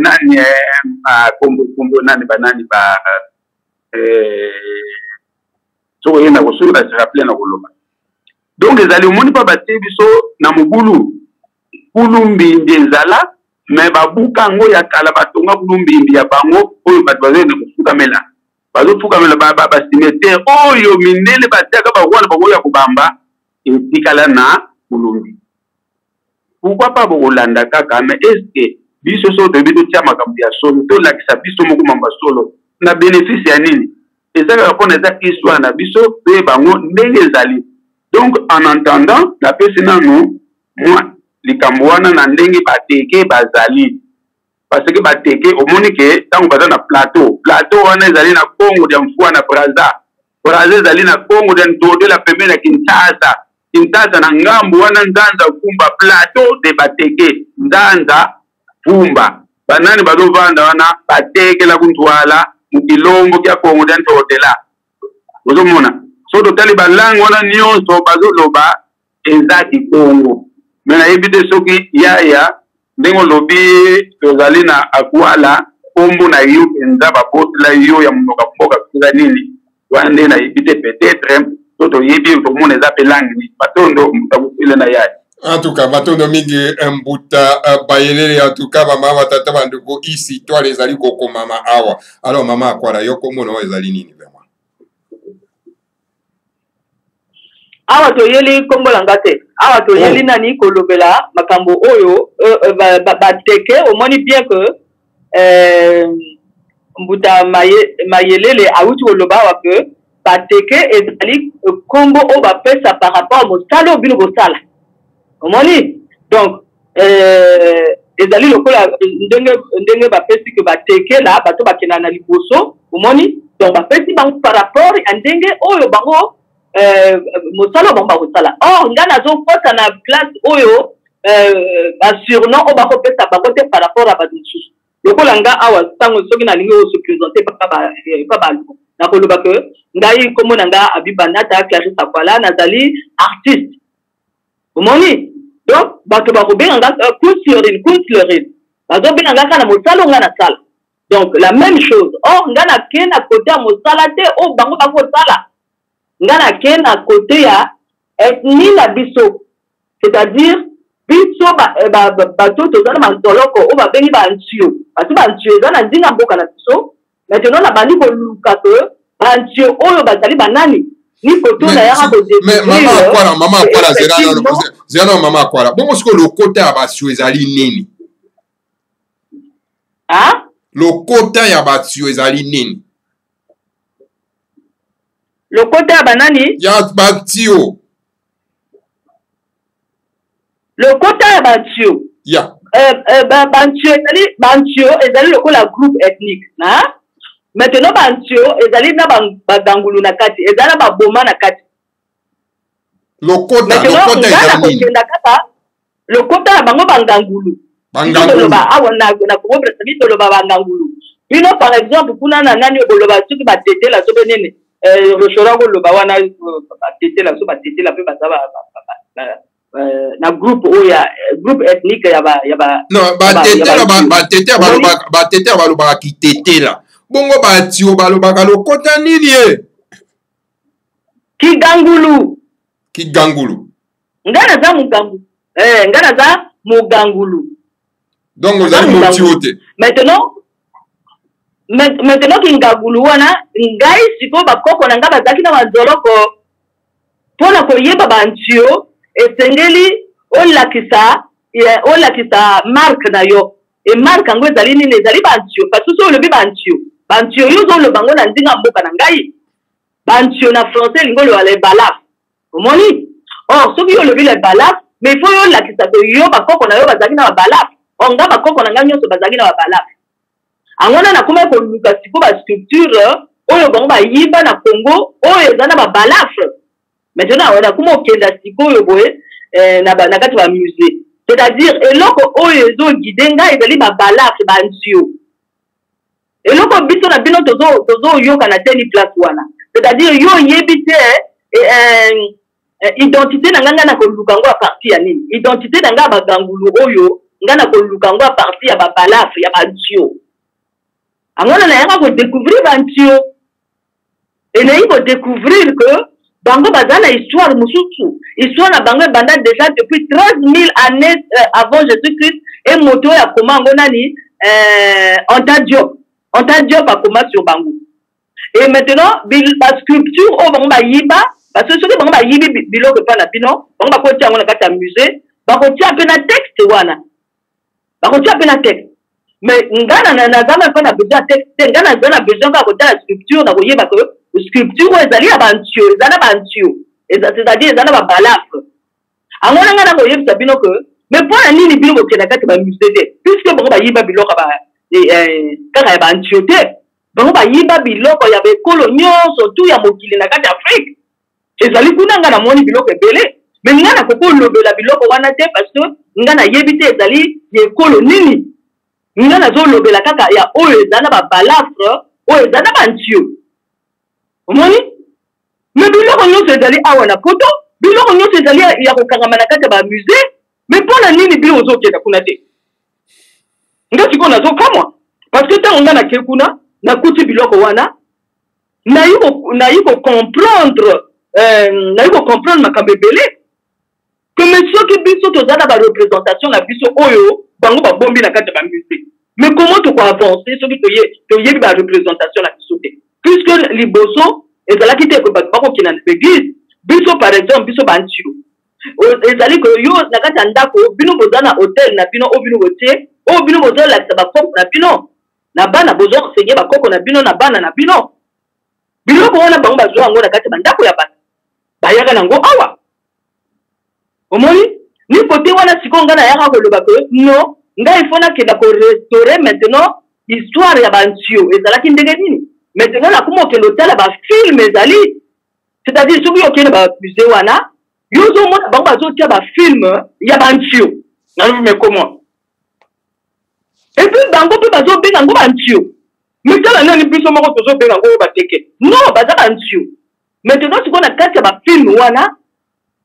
nani kombo nani banani ba so yena ko sura se rappeler na koloba donc ezali omoni pa batie biso na mugulu kulumbindi ezala mais babuka ngo ya kala batonga kulumbindi ya bango oyo bato bazende kofukamela bazofukamela ba cimetière oyo minene batiaka barwana bango ya kobamba etikala na kulumbi pourquoi pas bokolanda kaka mais est-ce que biso so toyebi totia makambo ya solo tolakisa biso moko mamba solo na bénéfice ya nini ezaka pona eza histoire na biso pe bango ndenge ezali. Donc en entendant la pesi nanu moi likambo wana na ndenge bateke bazali parce que bateke omoni ke tango baza na plateau wana ezali na Congo ya Mfua na Brazza ezali na Congo ya Ndodo la pembeni ya Kinshasa na ngambo wana Nzanza Kumba plateau de bateke Nzanza Kumba banani bazovanda wana bateke la kuntwala mukilombo kya Congo ya Ndodo la ozomona so totali balango wana nyonso bazoloba ezaki Congo mena yebite soki yaya ndengo lobi tozali na akwala kombo na yo enza babotela yo ya mnoka mboka kuza nini wande na yebite peut-être toto yebi to mona za pelangi batondo mutakufile na yaya. En tout cas, batondo mingi mbuta bayelele en tout cas mama batata banduko ici toi les ali koko mama awa. Alors mama akwala yoko mona ezali nini vraiment? Awa to yeli kombola ngate awa to yeli nani kolobela makambo oyo bateke omoni bien que mbuta mayelele awuti koloba wa que bateke ezali kombo o bapesa par rapport au salo bino bosala omoni donc ezali lokola ndenge bapesi que bateke la bato bakena na liboso omoni donc bapesi bango par rapport à ndenge oyo bango mosala bomba kosala or nga nazokota na place oyo basurnom oyo bakopesa bango te par rapport à bato mosusu lokola nga awa ntango soki nalingi oyo se présente pa baluko nakoloba ke ngai kombo na nga abibanata Clarisse Akwala nazali artiste omoni donc bato bakobenga nga kunstlerine bazobenga nga kana mosala nga nasala donc la même chose or nga nake na kote ya mosala te oyo bango bakosala ngana kena côté ya ethnie na biso c'est-à-dire biso bato tozana mantoloko o ba bengi ba ntio bato ba ntio zana ndinga mboka na biso maintenant na bandi ko luka que ba ntio oyo bazali banani ni koto na yaka ko mais mama akwala zera mama akwala bongo siko le côté ya basio ezali nini ah le côté ya basio ezali nini le côté ya banani ya batio le côté ya batio ya bantio ezali lokola groupe ethnique na maintenant bantio ezali na bagangulu na kati ezali na baboma na kati le côté ezali nini le côté ya bango bangangulu toloba awa na Congo Brazzaville toloba bangangulu bino par exemple kuna na nani boloba soki batetela sobe nene rochora koloba wana batetela so batetela pe bazaba na groupe oya groupe ethnique ya ba non batetela balobaka kitetela bongo batio balobaka lokota nini ye kigangulu ngana za mugangulu ngana za mugangulu donc ozali motio te maintenant kingangulu wana ngai siko bakoko na nga bazaki na bazoloko mpona koyeba bantio esengeli olakisa marque na yo e marque yango ezali nini ezali bantio parce que olobi bantio yo ozoloba yango na ndinga mboka na ngai bantio na français elingi oloba le balaf omoni or soki yo olobi le balaf mais il faut yo olakisa ke yo bakoko na yo bazalaki na babalaf or nga bakoko na ngai nyonso bazalaki na babalaf angona na kuma koluka siko basculpture oyo bango bayiba na Congo oyo eza na babalaf maintenant na kuma okenda siko oyo boye na kati ba musée c'est-à-dire eloko oyo ezoguide ngai ezali babalaf bantio eloko biso na bino tozoyoka na teni place wana c'est-à-dire yo oyebi te identité na nga na koluka ngo a partir ya nini identité na nga bagangulu oyo nga na koluka ngo a partir ya babalaf ya bantio angona na yaka ko découvrir bantio et na yiko découvrir que bango bazana histoire mususu histoire na bango banda déjà depuis 13 000 années avant Jésus-Christ et moto ya komango nani Anta Diop a commencé sur bango et maintenant la sculpture au bango bayiba parce que soki bango bayibi biloko pa na bino bango bakotia ngo na kati ya musée bakotia pe na texte wana bakotia pe na texte mais ngana na zama pas na besoin texte ngana na besoin ka ko ta sculpture na ko yeba ko sculpture ezali ya bantio ezana bantio c'est-à-dire ezana ba balafre angona ngana ko yebisa bino ko mais pour la nini bino ko kena kati ba musée puisque bon ba yiba biloko ba kaka ya bantio te bon ba yiba biloko ya be coloniaux surtout ya mokili na kati Afrique ezali kuna ngana moni biloko ebele mais ngana ko lobela biloko wana te parce que ngana yebite ezali ye colonie ngana zo lobela kaka ya oyo ezana ba balafre oyo ezana bantio omoni mais biloko nyonso ezali awa na poto biloko nyonso ezali ya kokangama na kati ya ba musée mais mpona nini bino ozokenda kuna te nga sikoyo nazokamwa parce que ntango nga nake kuna nakuti biloko wana nayi kocomprendre makambo ebele que mais soki biso toza na bareprésentation na biso oyo bango babombi na kati ya bamusée mais comment tokoavance soki toyebi bareprésentation na biso te puisque liboso ezalaki te bato bakokina na l'église biso par exemple biso bantio ezali ko yo na kati ya ndako bino boza na hotel na bino oyo bino botie oyo bino bozolakisa bakoko na bino na bana bozosenye bakoko na bino na bana na bino biloko wana bango bazwa yango na kati ya bandako ya bato bayaka nango awa omoni ni kote wana sikoyo nga nayaka koloba ko non nga ifo nakenda korestaurer maintenant histoire ya bantio ezalaki ndenge nini maintenant nakoma okende otala bafilme ezali c'est-à-dire soki okende bamusée wana yo ozomona bango bazotia bafilme ya bantio nalume komwa epuis bango mpe bazobenga yango bantio mitala nani biso moko tozobenga yango oyo bateke non baza bantio maintenant sikoyo na kati ya bafilme wana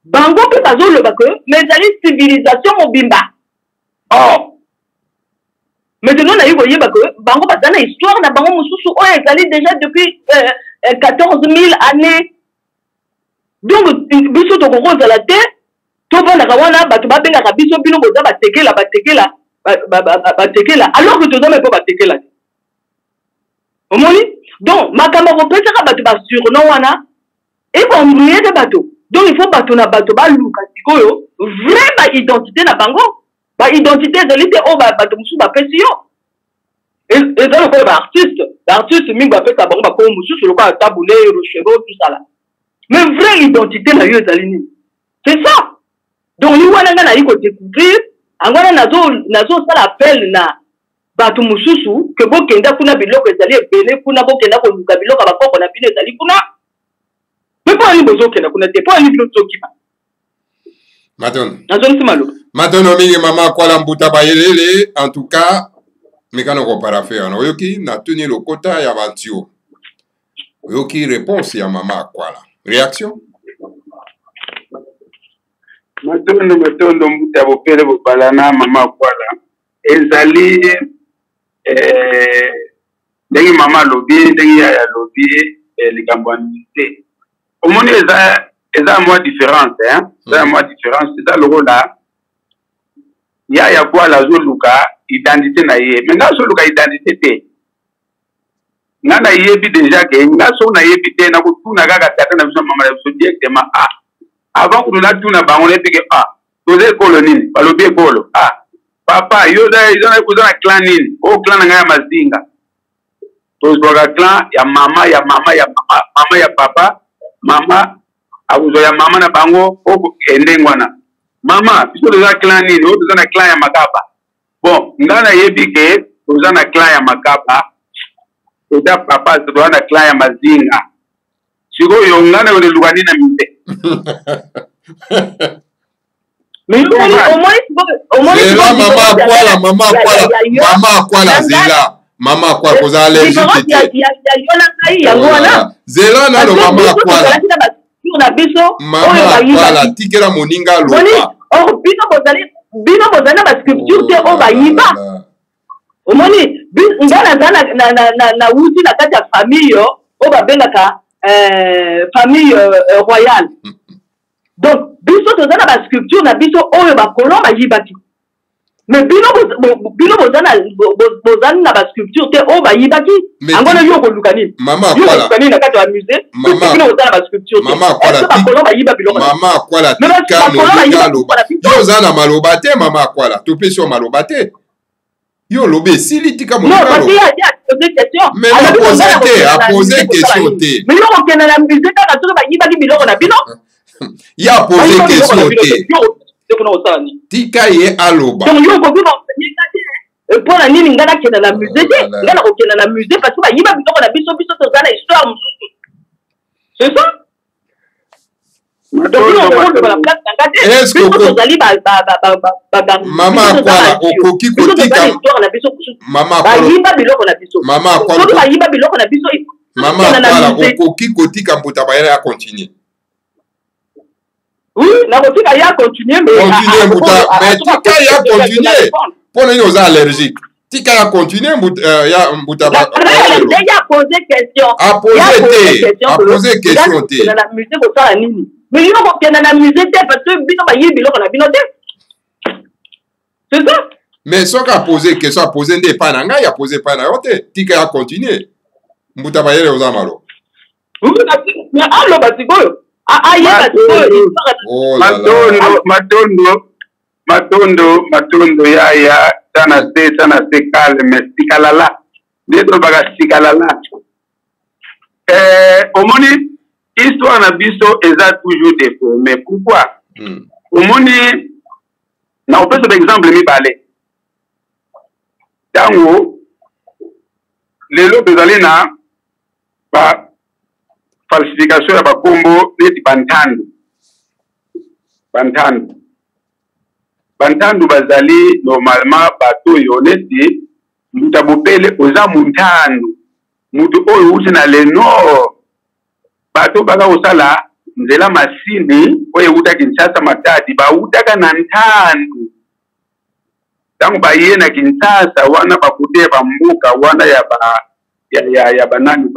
bango mpe bazoloba ke mais ezali civilisation mobimba maintenant nayi koyeba ke bango baza na histoire na bango mosusu oyo ezali déjà depuis 14 000 années donc biso tokokozala te tovandaka wana bato babengaka biso bino boza batekela alors que toza mepo batekela te omoni donc makambo kopesaka bato basurnom wana ebambrouye te bato donc il faut bato na bato baluka sikoyo vrai baidentité na bango baidentité ezali te oyo bato mosusu bapesi yo eza lokola baartiste mingi bapesa bango bakomo mosusu lokola tabule rochero tout ça là mais vraie identité na yo ezali nini c'est ça donc ni wana nga nayi kodécouvrir yango wana nazosala appel na bato mosusu ke bokenda kuna biloko ezali ebele kuna bokenda koluka biloko ya bakoko na bino ezali kuna mais mpo ani bozokenda kuna te mpo ani bino tozokima nazonisi maloba matono mingi mama kwala mbuta bayelele en tout cas mikano koparafe wana oyoki natuni lokota ya bantio oyoki réponse ya mama kwala réaction matondo mbuta bopele bobalana mama kwala ezali ndenge mama alobi ndenge yaya alobi likambo ya te omoni eza mwa différence eza mwa différence eza lokola yaya kwala azoluka identité na ye mais nga azoluka identité te nga nayebi déjà ke nga so nayebi te nakotuna kaka tata na biso mama na biso directement avant kutu natuna bango nepeke toza ekolo nini balobi ekolo papa yo oza na clan nini o clan na ngai ya mazinga tozwaka clan ya mama ya papa mama akozwa ya mama na bango ndenge wana mama biso toza clan nini oyo toza na clan ya makaba bon ngai nayebi ke toza na clan ya makaba toza papa toza na clan ya mazinga sikoyo ngai nayoleluka nini na mite mama akwala kozala allergique zela nano mama akwala tikela moninga aloba bino bozali na basculpture te oyo bayiba omoni nga naza na wuti na kati ya famille oyo babengaka famille royale donc biso toza na basculpture na biso oyo bakolon bayibaki mais bino bozali na basculpture te oyo bayibaki yango na yo koluka nini yokoluka nini na kati ya musée bino bozala basculpture te bakolon bayiba biloko mama akwala tika moninga aloba yo oza na maloba te mama akwala topesi yo maloba te Yo lobé sili tika mon. Non, parce qu'il a posé question. Mais a posé question té. Mais yo okena na musée kaka soki bayibaki biloko na bino. Il a posé question té. Tika ye aloba. Donc yo okoki ba pour la nini ngana kena na musée té. Ngana okena na musée parce que bayiba biloko na biso toza na histoire mususu. C'est ça? Est-ce que maman quoi okoki kotika maman okoki kotika mbuta bayela ya continuer. Oui, na kotika ya continuer mais tika ya continuer pour nous aux allergiques. Tika ya continuer ya mbuta ba. Ya poser question. A poser question té. Na musée ko sala nini? Mais il y a un musée parce que bino ba yibi biloko na bino té. C'est ça? Mais ce qu'a posé question a posé des pas nanga, il a posé pas na yote. Tika a continué. Mbuta ba yele ozamalo. Oui, mais allo batiko. Matondo ya sana se calme sikalala. Deto baga sikalala. Omoni histoire na biso eza toujours défaut. Mais pourquoi? Omoni na opesa par exemple mibale. Tango lelo bezali na ba falsification ya bakombo neti bantandu bazali normalement bato yo neti mutabopele oza muntandu mutu oyo uti na le nord bato baka osala nzela masini oyo uta Kinshasa Matadi bautaka na ntandu tangu baye na Kinshasa wana bakute ba mbuka wana ya banani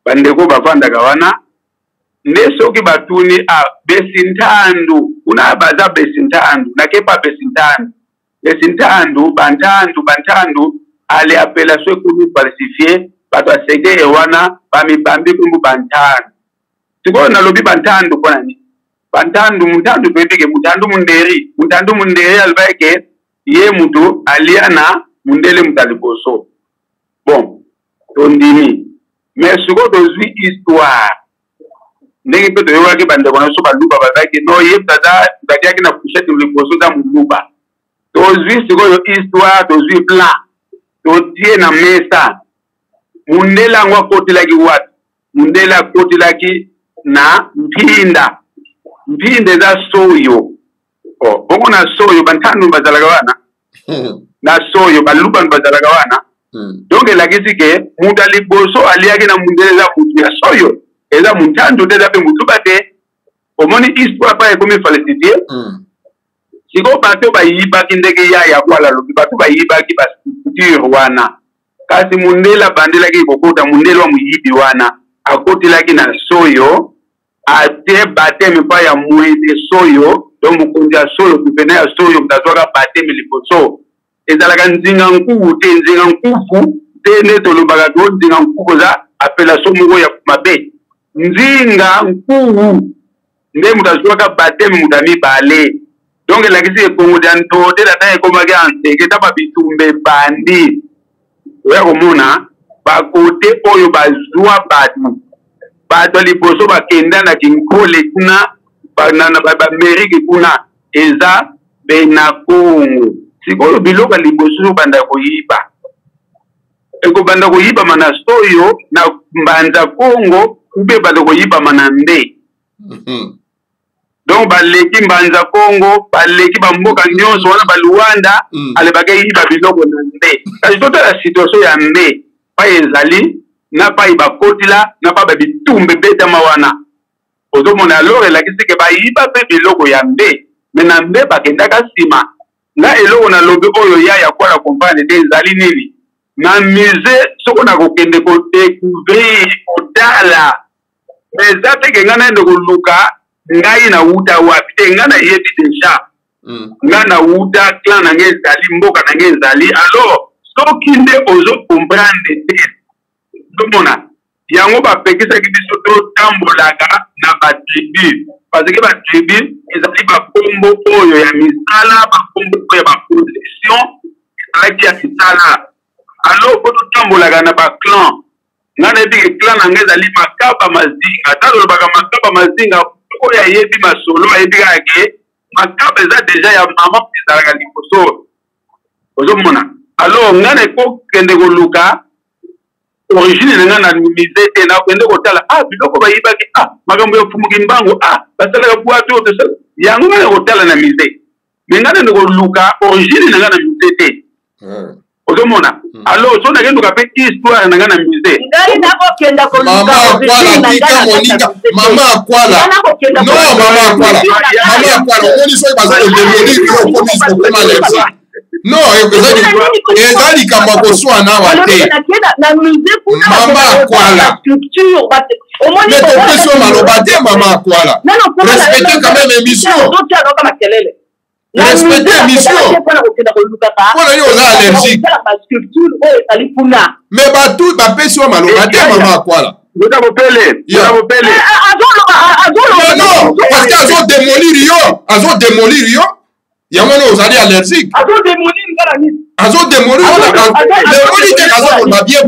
bandeko bavandaka wana nde soki batuni besintandu una baza besintandu nakepa besintandu bantandu ale appellation ekulu falsifié bato aseke wana bamibambi kumbu bantandu sikoyo nalobi bantandu mpona nini muntandu toyebeke muntandu munderi alibake ye mutu alia na mundele mutaliboso bon tondimi mais sikoyo tozwi histoire ndenge mpe toyokaki bandeko na biso baluba bazalaki no ye tatiaki na couchette liboso za moluba tozwi sikoyo histoire tozwi plan totie na mesa mundele yango akotelaki wapi mundele akotelaki na mpinda eza soyo bongo na soyo bantandu bazalaka wana na soyo baluba bazalaka wana donc elakisi ke mutu aliboso aliaki na mundele eza mutu ya soyo eza muntandu te eza mpe mutuba te omoni histoire pa ekomi falsifié sikoyo bato bayibaki ndenge ya kwala lobi bato bayibaki bastructure wana kasi mundele abandelaki kokota mundele wa muyibi wana akotelaki na soyo ate bateme pa ya mwende soyo donc mokonzi ya soyo kupena ya soyo mutazwaka bateme liboso ezalaka nzinga nkuku te nzinga nkuku te nde tolobaka to nzinga nkuku za appellation moko ya mabe nzinga nkuku nde mutazwaka bateme muta mibale donc elakisi ekongo ya ntote tata ekomaki anseke ta babitumba ebandi oya komona bakote oyo bazwa bato liboso bakenda na kinkole kuna na bameriki kuna eza bena Kongo sikoyo biloko liboso banda koyiba ekobanda koyiba mana soyo na mbanza Kongo ube banda koyiba mana nde donc baleki mbanza Kongo baleki bamboka nyonso wana baluanda ale bakayiba biloko na nde kasi totala situation ya nde pa ezali na pa ibakotila na pa babitumbe betama wana ozomona alors elakisi ke bayiba mpe biloko ya mbe me na mbe bakendaka nsima na eloko na lobi oyo ya kwala kompane te ezali nini na musée soko na kokende kodécouvrir kotala me eza teke nga naende koluka ngai na wuta wapi te nga na yebi deja nga na wuta clan na nge ezali mboka na nge ezali alors soki nde ozokomprendre te tomona yango bapekisaki biso totambolaka na batribu parce que batribu ezali bakombo oyo ya misala bakombo oyo ya baposition ezalaki ya misala alo po totambolaka na baclan nga nayebi ke clan na nga ezali makaba mazinga ata lolobaka makaba mazinga oyo ayebi masolo ayebi kaka ke makaba eza deja ya mama ezalaka liboso ozomona alo nga na ekokende koluka origine na nga na mise te nakende kotala biloko bayibaki makambo ya fumuki mbango basalaka bwato yango nga na kotala na mise me nga nende koluka origine na nga na mise te ozomona alo so nakenduka mpe histoire na nga na mise mama akwala omoni soki bazokodemolir yo okoma lerzi non ezali likambo ya koswana awa te mama akwala mais topesi yo maloba te mama akwala respecte quand même émission respecte émission mpona yo oza allergique mais batu bapesi yo maloba te mama akwala non parce que azodémolir yo yango wana ozali allergique azodémolir demoli te azokoloba bien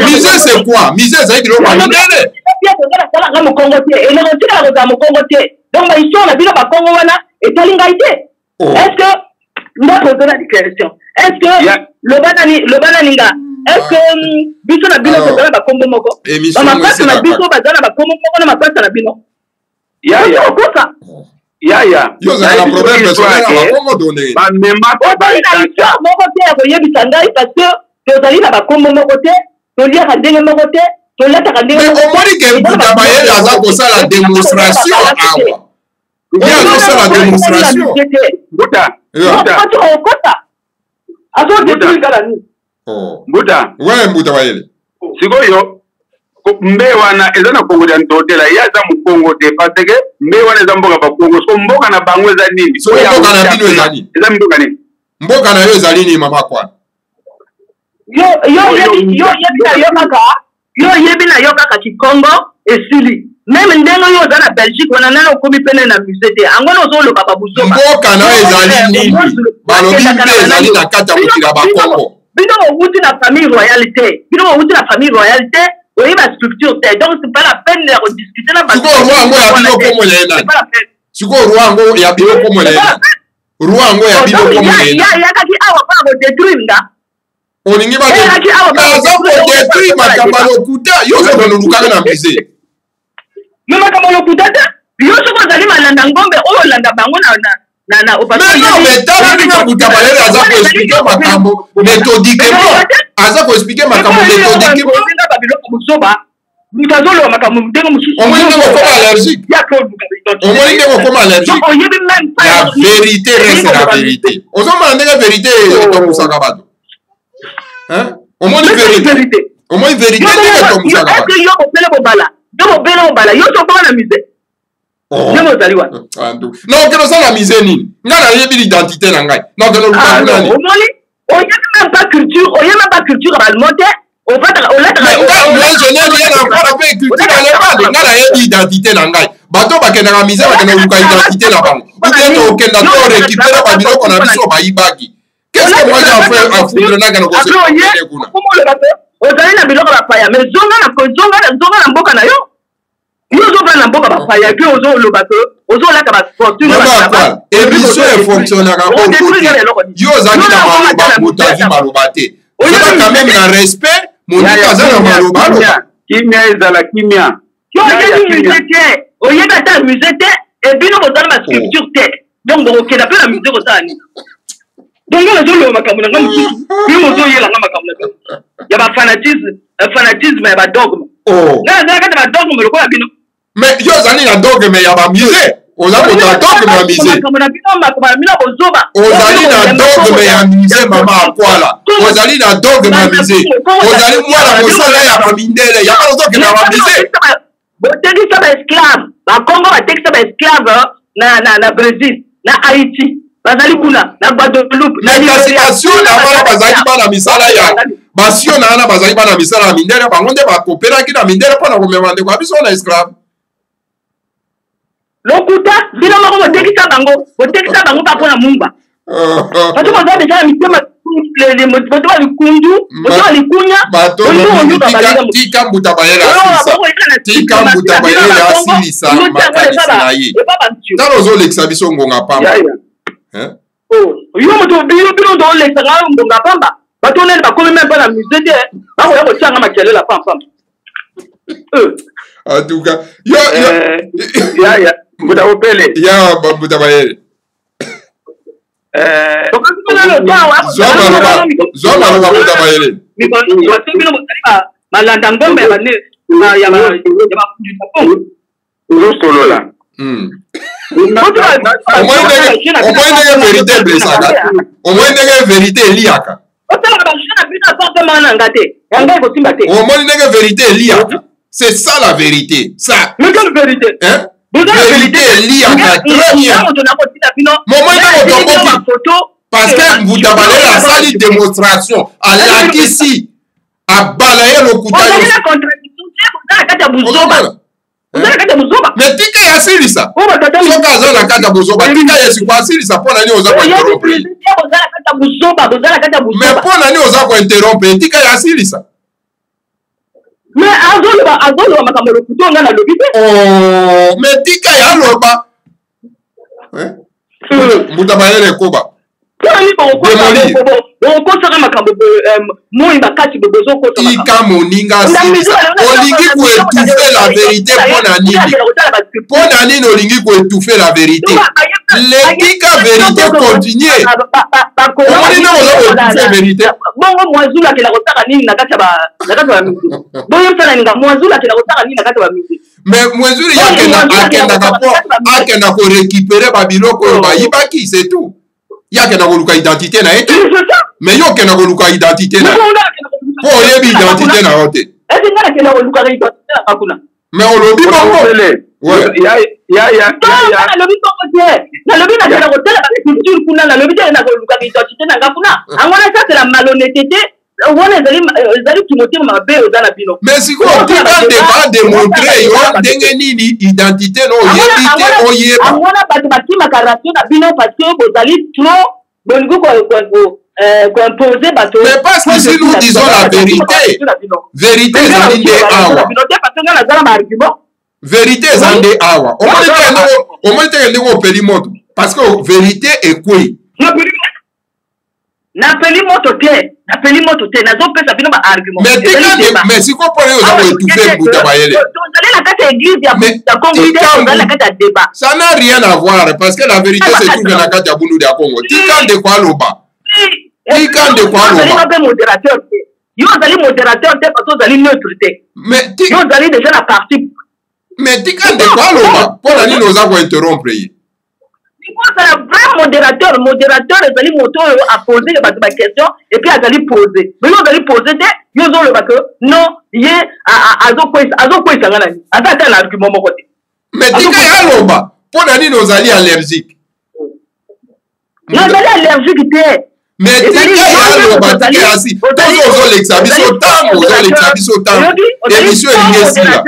mise c'est quoi mise ezali biloko ya minene donc bahistoire na bino bakongo wana etali ngai te est ce que ndapozona déclaration est ce que lobana ninga est ce que biso na bino tozala bakombo moko bamapasa na biso baza na bakombo moko na mapasa na bino okosa yo ozala na problème personnel na bakombo donne ozali na histoire moko te ya koyebisa ngai parce que tozali na bakombo moko te toliaka ndenge moko te toletaka ndenge mais omoni ke mbuta bayeli aza kosala démonstration awa ye azosala démonstration okosa azodétruire kala nini mbuta bayeli sikoyo mbe wana eza na kongo ya ntotela ye aza mokongo te parce que mbe wana eza mboka bakongo so mboka na bango eza nini so mboka na bino eza nini eza mboka nini mboka na yo ezali nini mama kwana yo yebi na yo kaka kikongo esili meme ndenge oyo oza na belgique wana nani okomi pene na musée te yango wana ozoloba babusoba mboka na yo ezali nini balobi mpe ezali na kati ya mokili ya bakongo bino bowuti na famille royale te oyeba structure te donc c'est pas la peine de rediscuter na sikoyo roi yango ya bino komona ye nani sikoyo roi yango ya bino komona ye nani roi yango ya bino komona ye nani yakaki awa mpona kodétruire nga olingi aza kodétruire makambo ya lokuta yo ozololukaka na musée me makambo ya lokuta te yo soki ozali malanda ngombe oyo olanda bango metalingakuta aza koexplike makambo méthodiquement aza koexplike makambo méthodiquement moto azoloba makambo ndenge mosusu omoni ndenge okoma allergique omoni ndenge okoma allergique la vérité reste la vérité ozomona ndenge vérité etombusaka bato omoni vérité ndenge etombusaka bato yo bopele bobala yo sokoka na musée ndenge ozali wana nakokende osala musée nini ngai nayebi l'identité na ngai nakokende oluka nani omoni oyebi même pas culture abalimo te nga nayebi identité na ngai bato bakendaka mise bakenda koluka identité na bango ubien tokenda to récupere babiloko na biso bayibaki qu'est-ce que moi j'ai à foutre nakenda kosepele kuna ozali na biloko bapaya mais zonga na mboka na yo yo ozovanda na mboka bapaya pe ozoloba te ozolaka bafortune émission efonctionnaka yo ozali na maloba moto azwi maloba te ozala quand même na respect moninga aza na maloba aloba kimia ezala kimia oyebi ata musée te ebino bozala basculpture te donc bokokenda mpe na musée kosala nini donc yo nazoloba makambo na nga mosusu yo mozoyelanga makambo na bino ya bafanatisme ya badogme nga nazala kati ya badogme lokola bino mais yo ozali na dogme ya bamusée oza moto ya dogme ya musée ozali na dogme ya musée mama akwala ozali na dogme ya musée ozali mwana mosala ya bamindele yango ozokenda ya bamusée botekisa baesclave bakongo batekisa baesclave na Brésil na Haïti bazali kuna na Guadeloupe na classification na wana bazali bana misala ya basio na ana bazali bana misala ya mindele bango nde bakopelaki na mindele mpona komema ndeko ya biso na esclave lokuta bino moko botekisa bango mpona mumba bato baza deja na mitema bato balikundu bato balikunya tika mbuta bayele asilisa makanisi na ye tala ozolekisa biso ngonga pamba yo moto bino tolekisanga ngonga pamba bato nene bakomi meme mpa na musée te bakoya kotianga makelela pampamba en tout cas yaya mbuta opele ya mbuta bayele zomaloba mbuta bayele malanda ngombe ya ozosolola omoi ndenge verité eblesaka omoi ndenge verité eliaka omoi ndenge verité eliaka c'est ça la vérité ça vérité eliaka très bien momoi ndenge otomboki parce que mbuta bayele asali démonstration alakisi abala ye lokuta mais tika ya silisa soki aza na kati ya bozoba tika yesu koasilisa mpo na nini oza kointerrompre mais mpo na nini oza kointerrompre tika ya silisa azoloba makambo lokuta nga nalobi te mais tika ya loba mbuta bayele ekoba okosaka makambo moi bakati tika moninga asilisa olingi koetufe la vérité mpona nini olingi koetufe la vérité letika vérité continue omoni nde oza koetufe vérité bongo mwazulu akela kotaka nini na kati ya bamisi bongo msananinga mwazulu akela kotaka nini na kati ya bamisi mais mwezulu akendaka mpo akenda korécupere babiloko oyo bayibaki c'est tout yakenda koluka identité na ye te mais yo okenda koluka identité na mpo oyebi identité na yo te mais olobi bongo nalobi nakenda kotala baculture kuna nalobi te na kolukaka identité na nga kuna angona sasela malhonnêteté wana ezali kimotema mabe oza na bino mais sikoyo tika deba démontre yo ndenge nini identité no oyebi te oyeba angona bato bakimaka ratio na bino parce que bozali trop bolingi koimposer bato mais parce que si nous disons la vérité vérité ezali nde awa nazala baargument vérité eza nde awa omoni teke ndenge opeli moto parce que vérité ekwei napeli moto te nazopesa bino baargument mais siko mpona yo oza koetufe mbuta bayele tozali na kati ya église ya congo te tozali na kati ya débat ça n'a rien à voir parce que la vérité se trouve na kati ya bundu ya congo tika ndeko aloba mpe modérateur te yo ozali modérateur te parce que ozali neutre te yo ozali déjà na parti mais tika ndeko aloba mpona nini oza kointerrompre ye kozala vrai modérateur ezali moto oyo apose bato baquestion et puis azali pose mais yo ozali pose te yo ozoloba ke non ye azokwesanga nani aza ata na argument moko te mais tika ye aloba mpona nini ozali allergique nazali allergique te mais tika ye aloba tika yasi tozo ozolekisa biso ntango émission elingi esila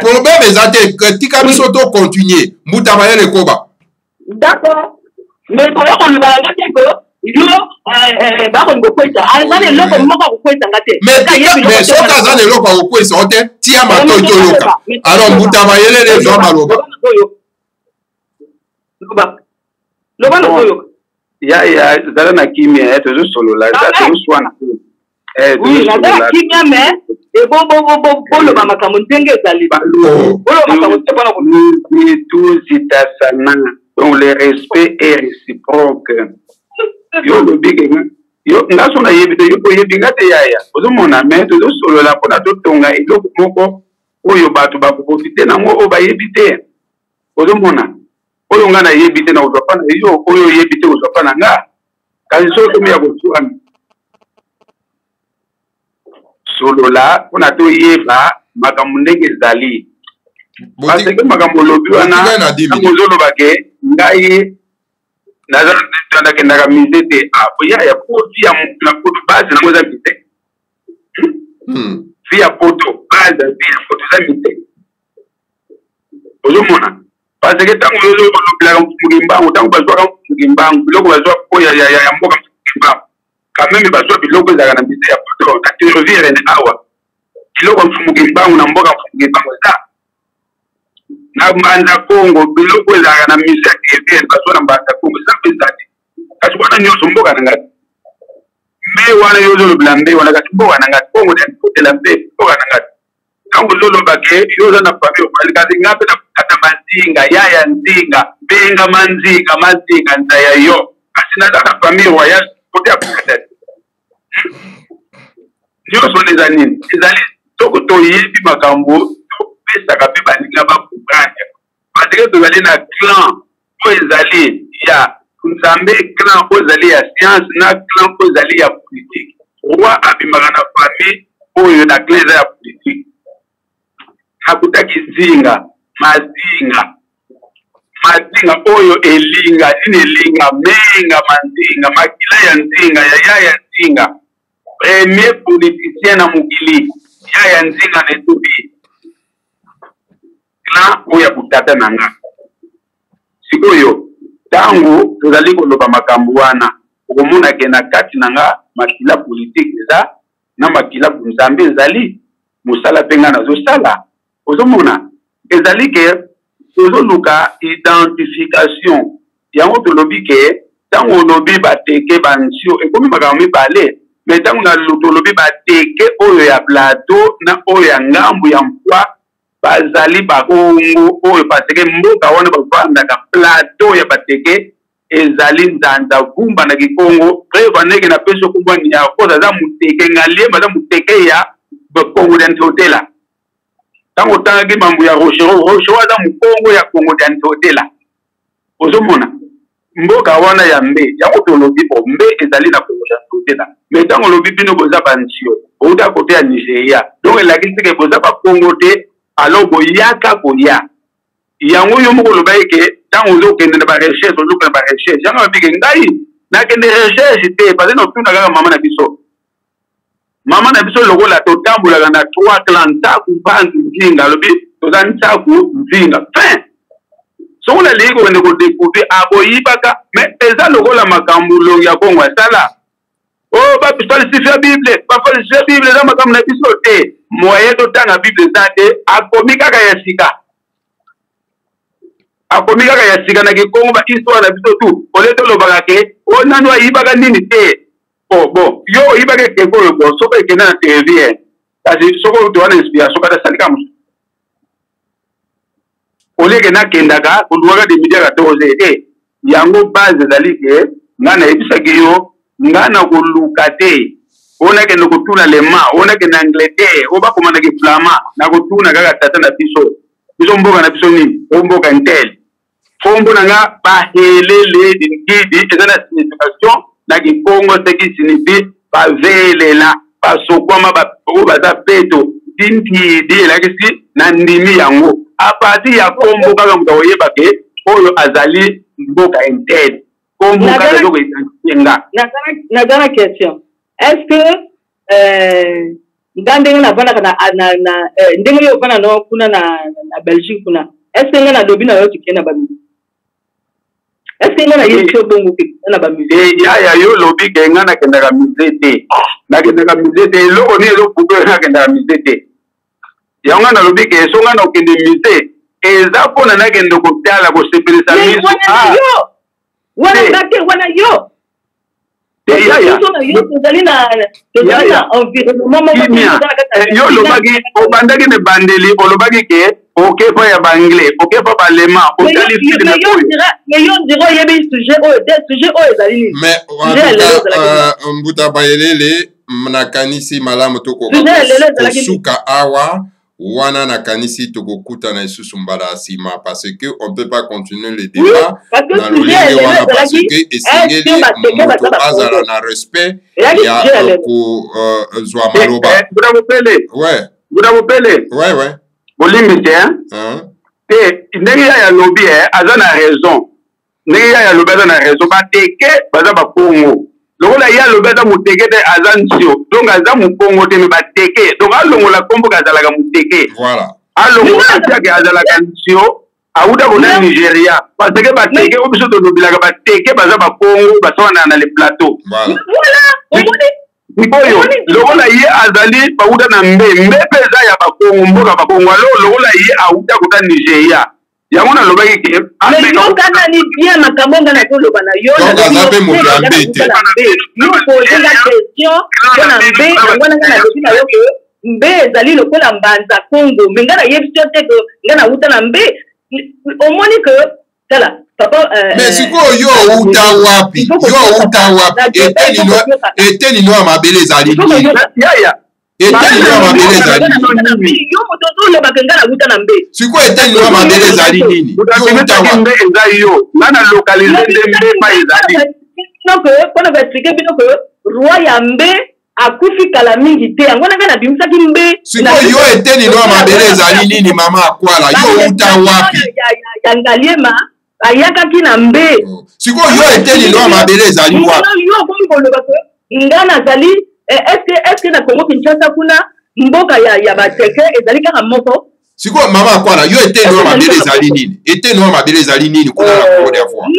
problème eza te tika biso to continue mbuta bayele ekoba d'accord mais koya kolobala nga te ko yo bakolinga kokwesa aza na eloko moko akokwesanga te mais soki aza na eloko akokwesa o te tia matoi toyoka alors mbuta bayele le zwa maloba loba na toyoka yaya zala na kimia tozosolola tozoswana nazala kimia mais boloba makambo ndenge ezali tuzitasana donc le respect est réciproque yo lobi yo ngaso na yebi te yo koyebi nga te yaya ozomona me tozosolola mpona totonga eloko moko oyo bato bakoprofite nango oyo bayebi te ozomona oyo nga nayebi te na kozwa mpa na yo oyo oyebi te kozwa mpa na nga kasi soki tomi ya koswana solola mpona toyeba makambo ndenge ezali parce que makambo olobi wana ntango ozoloba ke ngai naza nakendaka mise te ya poto ya poto base nango eza mise vi ya poto base vi ya poto eza mise ozomona parce que ntango olobelaka mfumuki mbangu ntango bazwaka mfumuki mbangu biloko bazwa oyo ya mboka mfumuki mbangu quand même bazwa biloko ezalaka na mise ya poto na théorie ene awa biloko mfumuki mbangu na mboka mfumuki mbangu eza na mbanza Congo biloko ezalaka na mise ya théorie bazwa na mbanza Congo eza mpenza te kasi wana nyonso mboka na ngati mbe wana yo ozolobela mbe wana kasi mboka na ngati Congo nakotela mbe mboka na ngati ntango ozolobake yo oza na famille obali kasi nga mpe nakokata mazinga yaya nzinga mbenga manzinga mazinga nzaya yo kasi naza na famille royale kote ya kokata nyonso eza nini ezali soko toyebi makambo topesaka mpe baninga bakokanya parce tozali na clan oyo ezali ya nzambe clan oyo ezali ya science na clan oyo ezali ya politique roi abimaka na famille oyo na clan eza ya politique akutaki zinga mazinga oyo elinga nini elinga menga manzinga makila ya nzinga ya nzinga premier politicien na mokili ya nzinga na Ethiopie clan oyo akutata na nga sikoyo tango tozali koloba makambo wana okomonake na kati na nga makila politique eza na makila nzambe ezali mosala mpe nga nazosala ozomona ezali ke tozoluka identification yango tolobi ke ntango olobi bateke bansio ekomi makambo mibale me ntango tolobi bateke oyo ya plateau na oyo ya ngambu ya mpwa bazali bakongo oyo bateke mboka wana bavandaka plateau ya bateke ezali nzanza vumba na kikongo preuve ndenge na peso kumbwani ya koza za muteke ngaliemba za muteke ya bakongo ya ntotela tango tangaki mambo ya rochero aza mukongo ya kongo ya ntotela ozomona mboka wana ya mbe yango tolobi mbe ezali na kongo ya ntotela me tango lobi bino boza bansio outa kote ya Nigeria donc elakisi ke boza bakongo te alo boyaka koya yango yo moko loba eke tango ozokende na barecherche ozokende na barecherche yango babike ngai nakende recherche te parce notuna kaka mama na biso lokola totambolaka na 3 clan ntaku mpanzi nzinga lobi toza ntaku nzinga fin soko naleki kokende kodekute aboyibaka me eza lokola makambo longi ya Kongo asala bafalisifia bible bafalisifia bible eza makambo na biso te moye totanga bible eza te akomi kaka ya sika na kikongo bahistoire na biso tu ole tolobaka ke nanu ayibaka nini te bon yo oyibaka ekeko oyo bon soko ekende na théorie kasi soko towana inspiration kata salika mosu oleke nakendaka koluwaka demidiaka toze yango base ezali ke nga nayebisaki yo nga na koluka te onakende kotuna lema onakende Angleterre obakomandaki flama na kotuna kaka tata na biso mboka na biso nini omboka ntel fombo na nga bahelele dingidi eza na signification na kikongo seki signifie bavelela basokwama oyo baza peto dintidi elakisi na ndimi yango apati ya kombo kaka moto akoyeba ke oyo azali mboka interne kombo kaka ezoko identifie nga naza na question est-ce que nga ndenge navandaka ndenge yo ovanda no kuna na Belgique kuna est-ce que nga nalobi na yo tukende na bamisi est-ce que nga na yebi bongo ke na bamisi yaya yo lobi ke nga nakendaka mise te nakendaka mise te eloko nini ezofuto nakendaka mise te yango nga nalobi ke so nga na okende mise eza mpona nakende kotala kosepelisa miso wana yo yo olobaki obandaki na bandeli olobaki ke okefa ya banglais okefa balema otali filme mbuta bayelele nakanisi malamu tokosuka awa wana nakanisi tokokutana lisusu mbala nsima parce que on peut pas continuer le débat na lolenge wana parce que esengeli moto azala na respect ya kozwa maloba buda mopele bolimbi te te ndenge ya lobi aza na raison ndenge ya lobeza na raison bateke baza bakongo lokola ya lobeza muteke te aza nsio donc aza mukongo te me bateke donc alongola kombo kazalaka muteke voilà alongola atiake azalaka nsio auta kona Nigeria parce que bateke o biso tolobilaka bateke baza bakongo basawana na le plateau voilà oyo lokola ye azali bauta na mbe mpe eza ya bakongo mboka bakongo alo lokola ye auta kota Nigeria yango nalobaki ke yo kaka ni bien makambo nga na toloba na yo donc aza mpe moto ya mbe te yo posenga question mpona mbe yango nanga nalobi na yo ke mbe ezali lokola mbanza Congo me nga nayebi so te ke nga nauta na mbe omoni ke tala papa mais sikoyo yo outa wapi etenino ya mabele ezali nini etenino ya mabele ezali nini yo moto tolobaka nga nauta na mbe sikoyo etenino ya mabele ezali nini yo outa wapi eza yo nga na lokalize nde mbe pa ezali mpona baexplike bino ke roi ya mbe akufi kala mingi te yango nanga nabimisaki mbe sikoyo yo etenino ya mabele ezali nini mama akwala yo outa wapi ya ngaliema ayakaki na mbe sikoyo yo etenino ya mabele ezali wapi yo komi koloba ke nga nazali eske na Congo Kinshasa kuna mboka ya bateke ezali kaka moko sikoyo mama akwala yo etenino ya mabele ezali nini etenino ya mabele ezali nini kuna na Congo d'Ivoire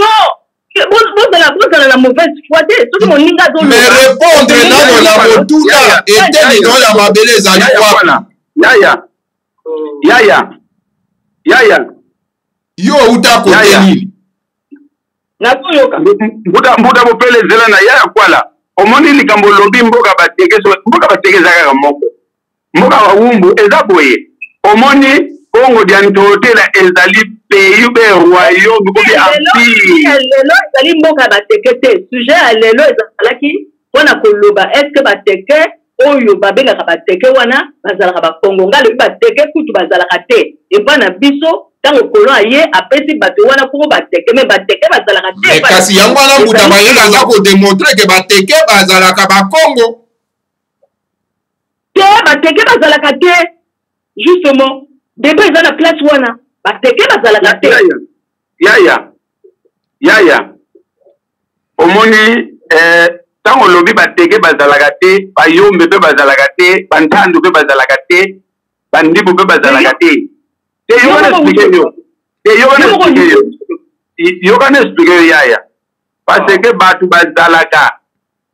bozala na mauvaise foi te soki moninga azoloba mais répondre nano na motuna etenino ya mabele ezali wapi yaya yo outa kote nini nakoyoka mbuda bopele zela na yaya kwala omoni likambo lobi mboka bateke eza kaka moko mboka bawumbu eza boye omoni Congo diantotela ezali pays be royaume bobi empire lelo ezali mboka bateke te sujet ya lelo ezalaki mpona koloba eske bateke oyo babengaka bateke wana bazalaka bakongo nga lobi bateke kutu bazalaka te epa na biso ntango kolon aye apesi bato wana kongo bateke me bateke bazalaka te kasi yango wana mbuta mayele aza kodemontre ke bateke bazalaka bakongo te bateke bazalaka te justement deba eza na place wana bateke bazalaka te yaya omoni ntango olobi bateke bazalaka te bayombe mpe bazalaka te bantandu mpe bazalaka te bandibu mpe bazalaka te yokana explike yo yaya parce que bato bazalaka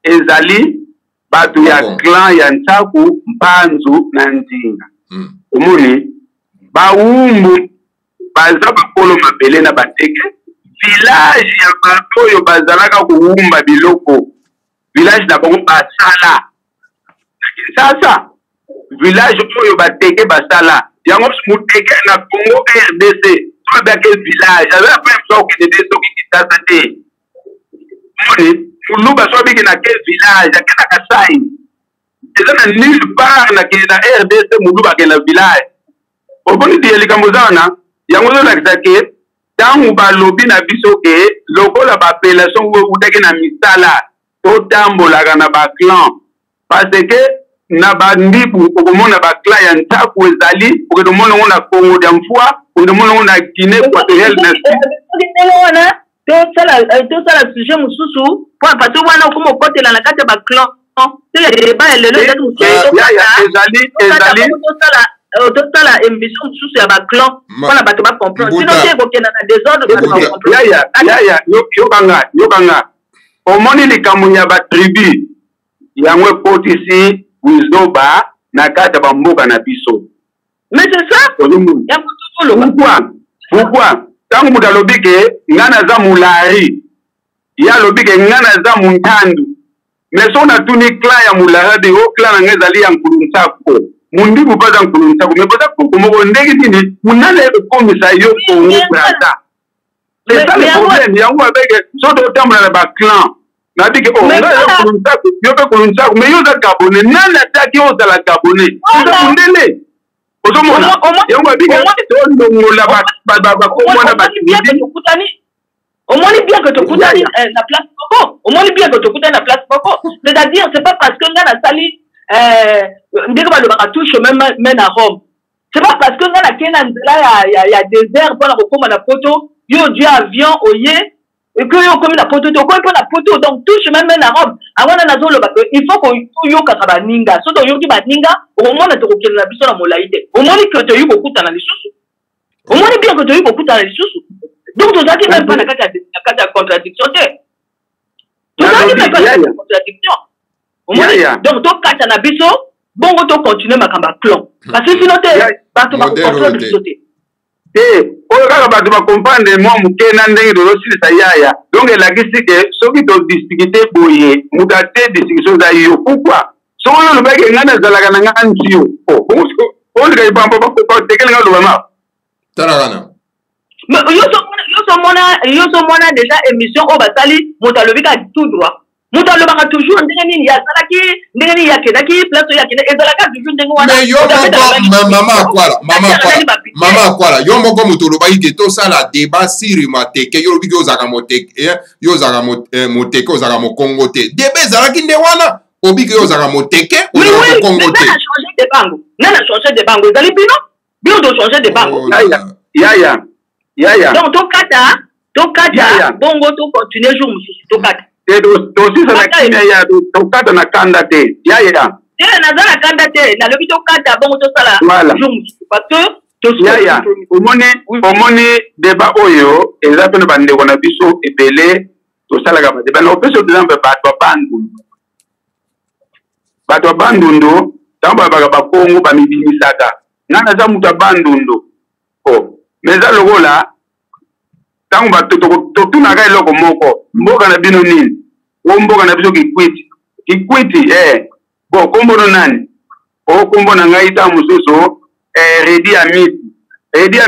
ezali bato ya clan ya ntaku mpanzu na ndinga omoni bawumbu baza bakolo mabele na bateke village ya bato oyo bazalaka kowumba biloko village na bango basala sasa village oyo bateke basala yango muteke na Congo RDC tobake village aza pe soki de soki kitasa te moni muluba soki na ke village akena Kasai eza na nulle part na ke na RDC muluba ke na village oboni di likambo zana yango zo lakisa ke tangu balobi na biso ke lokola ba appellation utake na misala totambolaka na ba clan parce que na bandibu okomona ba clan ya ntaku ezali okomona ngona Congo d'Ivoire okomona ngona Guinée Équatoriale na wana tosala sujet mosusu po apate wana okomo kotela na kati ya ba clan tosala émission mosusu ya ba clan mpona bato bacomprendre sino te ekokenda na désordre yokanga omoni likambo ya batribu yango ekotisi wizoba na kati ya bamboka na biso mais c'est ça pourquoi ntango moto alobi ke nga naza mulari ye alobi ke nga naza muntandu mais so natuni clan ya mulari de o clan na nga ezali ya nkulu nsako mundibu baza nkulu nsako mais boza koko moko ndenge nini munana ekomisa yo kongo brata c'est ça le problème yango abeke so totambola na baclan nabiki o nga eza nkulu nsako yo mpe nkulu nsako mais yo oza gabone nani ataki yo ozala gabone oza mundele ozomona yango abiki tolongola bakomona omoni bien que tokutani na place moko omoni bien que tokutani na place moko c'est-à-dire c'est pas parce que nga nasali ndenge balobaka tout chemin mène à Rome c'est pas parce que nga nakei na nzela ya désert mpona kokóma na poto yo odi avion oye et que yo comme la poto to ko la poto donc touche même na robe avant na zolo ba il faut que yo ka ba ninga so to yo ki ba ninga au moins to ko kela biso na molaide au moins que to yo ko kuta na lisusu au moins bien que to yo ko kuta na lisusu donc to zaki même pas na kata contradiction te to zaki même pas na contradiction au moins donc to kata na biso bongo to continuer makamba clan parce que sinon te ba to ba contrôle biso te oyo kaka bato bakomprendre mwa moke na ndenge tozosilisa yaya donc elakisi ke soki todistribute boye moto ate distribution za yo pourquoi soki oyo olobaki ngai nazalaka na nga nzio olika ipambo batekele nga oloba mako talakana yo so mona déjà émission oyo basali moto alobi ka tout droit moto alobaka toujours ndenge nini yasalaki ndenge nini yakenaki place yakende ezalaka toujours ndenge wana mais yo mama akwala yo moko moto olobaki ke tosala débat siri mateke yo olobiki ozalaka moteke ozalaka mokongo te débat ezalaki nde wana obiki yo ozalaka moteke ozalaka mokongo te nana changer de bango ezali bino to changer de bango yaya donc tokata bongo to continuer jour mosusu tokata tosisa na kimia ya tokata na kanda te yaya naza na kanda te nalobi tokata bongo tosala jour mosusu parce que yaya omoni débat oyo eza pene bandeko na biso ebele tosalaka badeba na opesa exemple bato ya bandundu ntango balobaka bakongo bamibimisaka nga naza moto ya bandundu mais eza lokola ntango totunaka eloko moko mboka na bino nini o mboka na biso kikwiti bon kombono nani o kombo na ngai ta mosusu Redi Amisi eza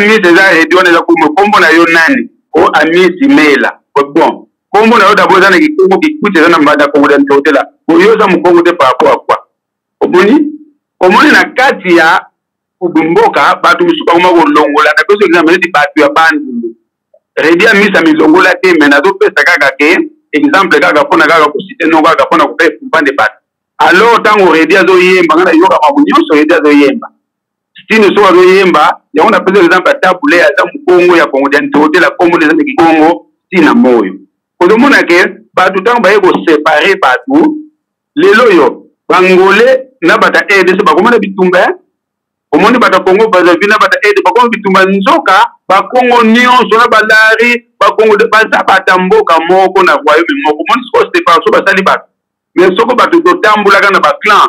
redi wana eza kombo na yo nani o Amisi Mela bon kombo na yo dabo eza na kikongo kikwiti eza na mbada kongo ya ntotela oyo eza mokongo te par rapport à quoi omoni na kati ya mboka bato misusu bakoma kolongola na biso exemple neti bato ya bandundu Redi Amisi amilongola te me nazopesa kaka ke exemple kaka mpona kaka kosite no kaka mpona kope kumpande bato alors ntango Redi azoyemba nga na yoka mabu nyonso Redi azoyemba stine so azoyemba yango napesa exemple ya tabule aza mokongo ya kongo ya ntotela kombo eza na kikongo stina moyo kozomona ke bato ntango baye kosepare bato lelo oyo bangole na bata EDC bakomona bitumba omoni bata Kongo Brazzaville na bata EDC bakoma bitumba nzoka bakongo nyonso na balari bakongo baza bata mboka moko na royaume moko omoni siko séparation basali bato mais soko bato totambulaka na baclan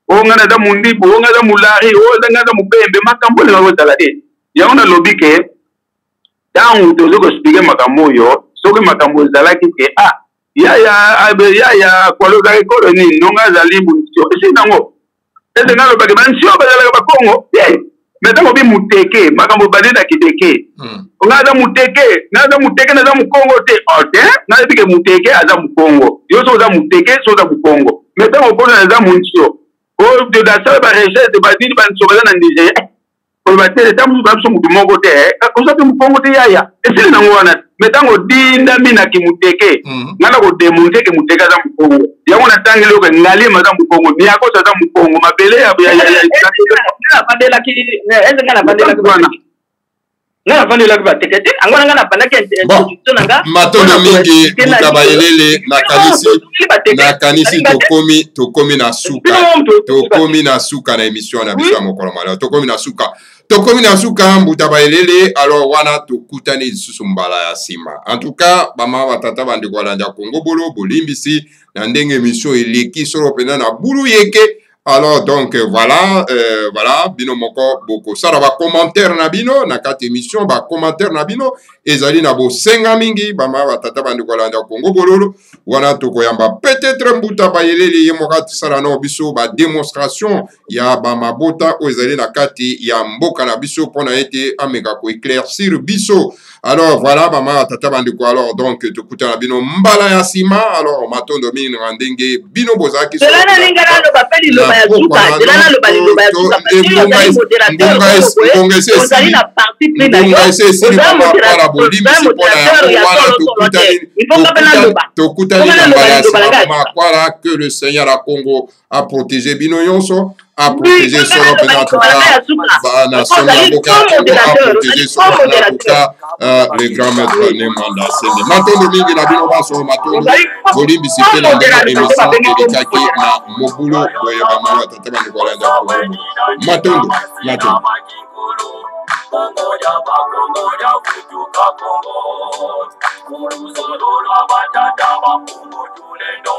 onga na za mundibu onga za mulari onga za mubembe makambo elinga kozala te yango nalobi ke ntango tozo kospike makambo oyo soki makambo ezalaki ke yaya kwalozaka ekolo nini nonga azali munisio esi nango ese nga lobaki banisio bazalaka bakongo me ntango bi muteke makambo badendaki teke nga aza muteke naza mokongo te nayebike muteke aza mokongo yo so oza muteke so oza mokongo me ntango opona eza munisio dasala barecherche badini baniso baza na nigeria oloba te ta mosusu babiso motu moko te oza pe mokongo te yaya esili nango wana me ntango dindami na kimuteke nga na kodemonte ke muteke aza mokongo yango natangeli oke ngalima aza mokongo miakoso aza mokongo mabele navandelaki bateke te yango nanga napandaki introduction nanga matondo mingi mutabayelele nakanisi tokomi na suka na émission na biso ya mokolo malamu tokomi na suka mutabayelele alors wana tokutani lisusu mbala ya nsima en tout cas bamama batata bandeko balanda Congo bolo bolimbisi na ndenge émission eleki solo mpenza na bulu yeke. Alors donc voilà bino moko boko sala ba commentaire na bino na kati émission ba commentaire na bino ezali na bo senga mingi bama batata bandeko landa Congo bololo wana tokoyamba peut-être mbuta bayelele ye moka sala no biso ba démonstration ya ba mabota o ezali na kati ya mboka na biso pona ete ameka ko éclaircir biso. Alors voilà bama batata bandeko alors donc tokuta na bino mbala ya sima alors matondo mingi ndenge bino bozaki so que le Seigneur a Congo a protégé Bino Yonso, a protégé Solo Penatuka, a protégé Solo Penatuka, le grand maître Nemanda Sende. Matondo mingi na bino baso matondo. Boli bisipe na ndeko émission elikaki na mobulo boye ba mama tata ba ndeko landa ko. Matondo. Kongoja bakongoja kutuka Kongo. Kuruzolo la batata bakungu tulendo.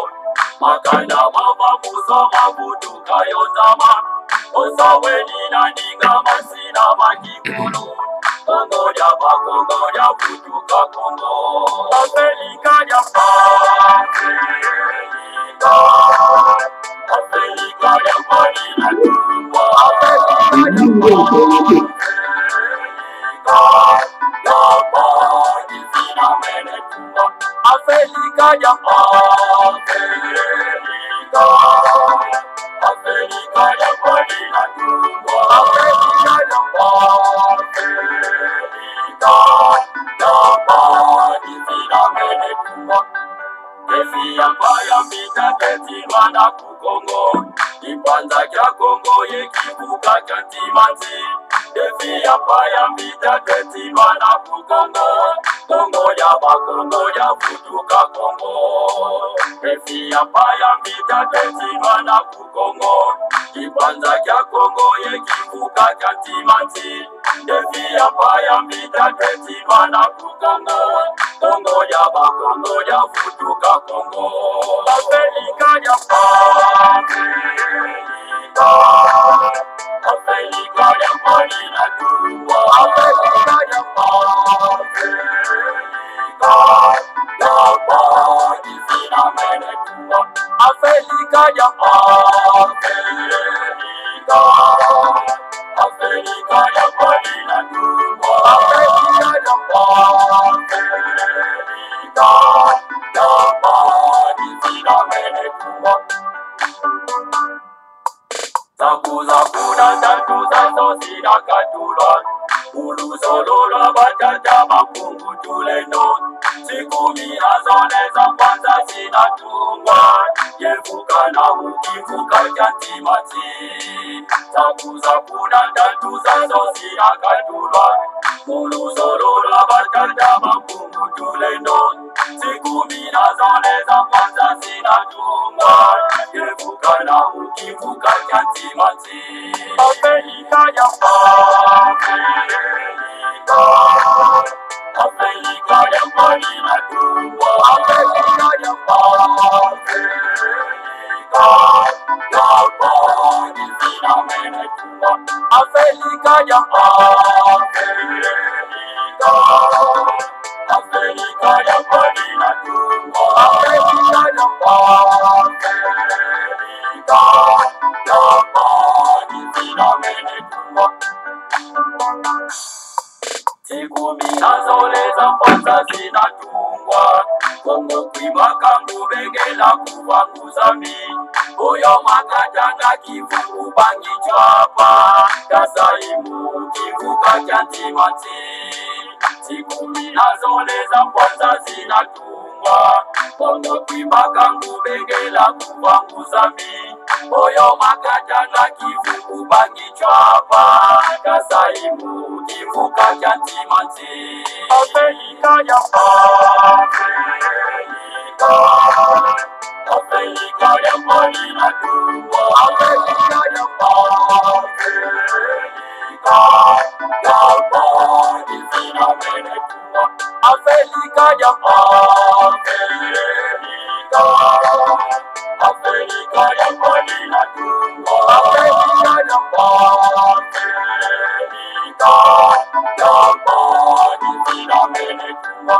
Makanda mababuso mabutuka yozama. Osaweni na ninga masina makikulu. Kongoja bakongoja kutuka Kongo. Afrika ya Afrika. Afrika ya Marina Tumba. Afrika ya Africa ya Africa ya Marina Tumba. Africa ya Kesi ya mita ketima na kukongo. Ipanza kya Kongo yekivuka kya timanzi. Kesi ya mita ketima na kukongo. Kongo ya bakongo ya futuka Kongo. Kesi ya mita ketima na kukongo. Ipanza kya Kongo yekivuka kya timanzi. Kesi ya mita ketima na kukongo. Kongo ya bakongo ya futuka Kongo. Afrika ya Afrika. Afrika ya Marina Tumba. Afrika ya Afrika. Ya Parisina Mene Tumba. Afrika ya Afrika. Afrika ya Marina Tumba. Afrika ya Afrika. Ya Parisina Mene Tumba. Zakuza kuna tatuza sosina katulwa. Uluzolola batata bakungu tulendo. Sikumi na zone za kwanza zinatungwa. Yevuka na ukivuka jantimati. Zakuza kuna tatuza sosina katulwa. Uluzolola batata bakungu tulendo. Sikumi na zone za kwanza zinatungwa. Yevuka na ukivuka jantimati. Afrika ya Afrika. Afrika ya Marina Tumba. Afrika ya Afrika. Ya Parisina Mene Tumba. Afrika ya Afrika. Afrika ya Marina Tumba. Afrika ya Afrika. Ya Parisina Mene Tumba. Sikumi na zole za kwanza zinatungwa. Kongo kwimaka ngubengela kuvanguza mi. Oyo makajanga kivuku bangi chwapa. Kasaimu kivuka chantimati. Sikumi na zole za kwanza zinatungwa. Kongo kwimaka ngubengela kuvanguza mi. Oyo makajanga kivuku bangi chwapa. Kasaimu kivuka chantimati. Afrika ya Afrika. Afrika ya Marina Tumba. Afrika ya Afrika. Ya Parisina Mene Tumba. Afrika ya Afrika. Afrika ya Marina Tumba. Afrika ya Afrika. Ya Parisina Mene Tumba.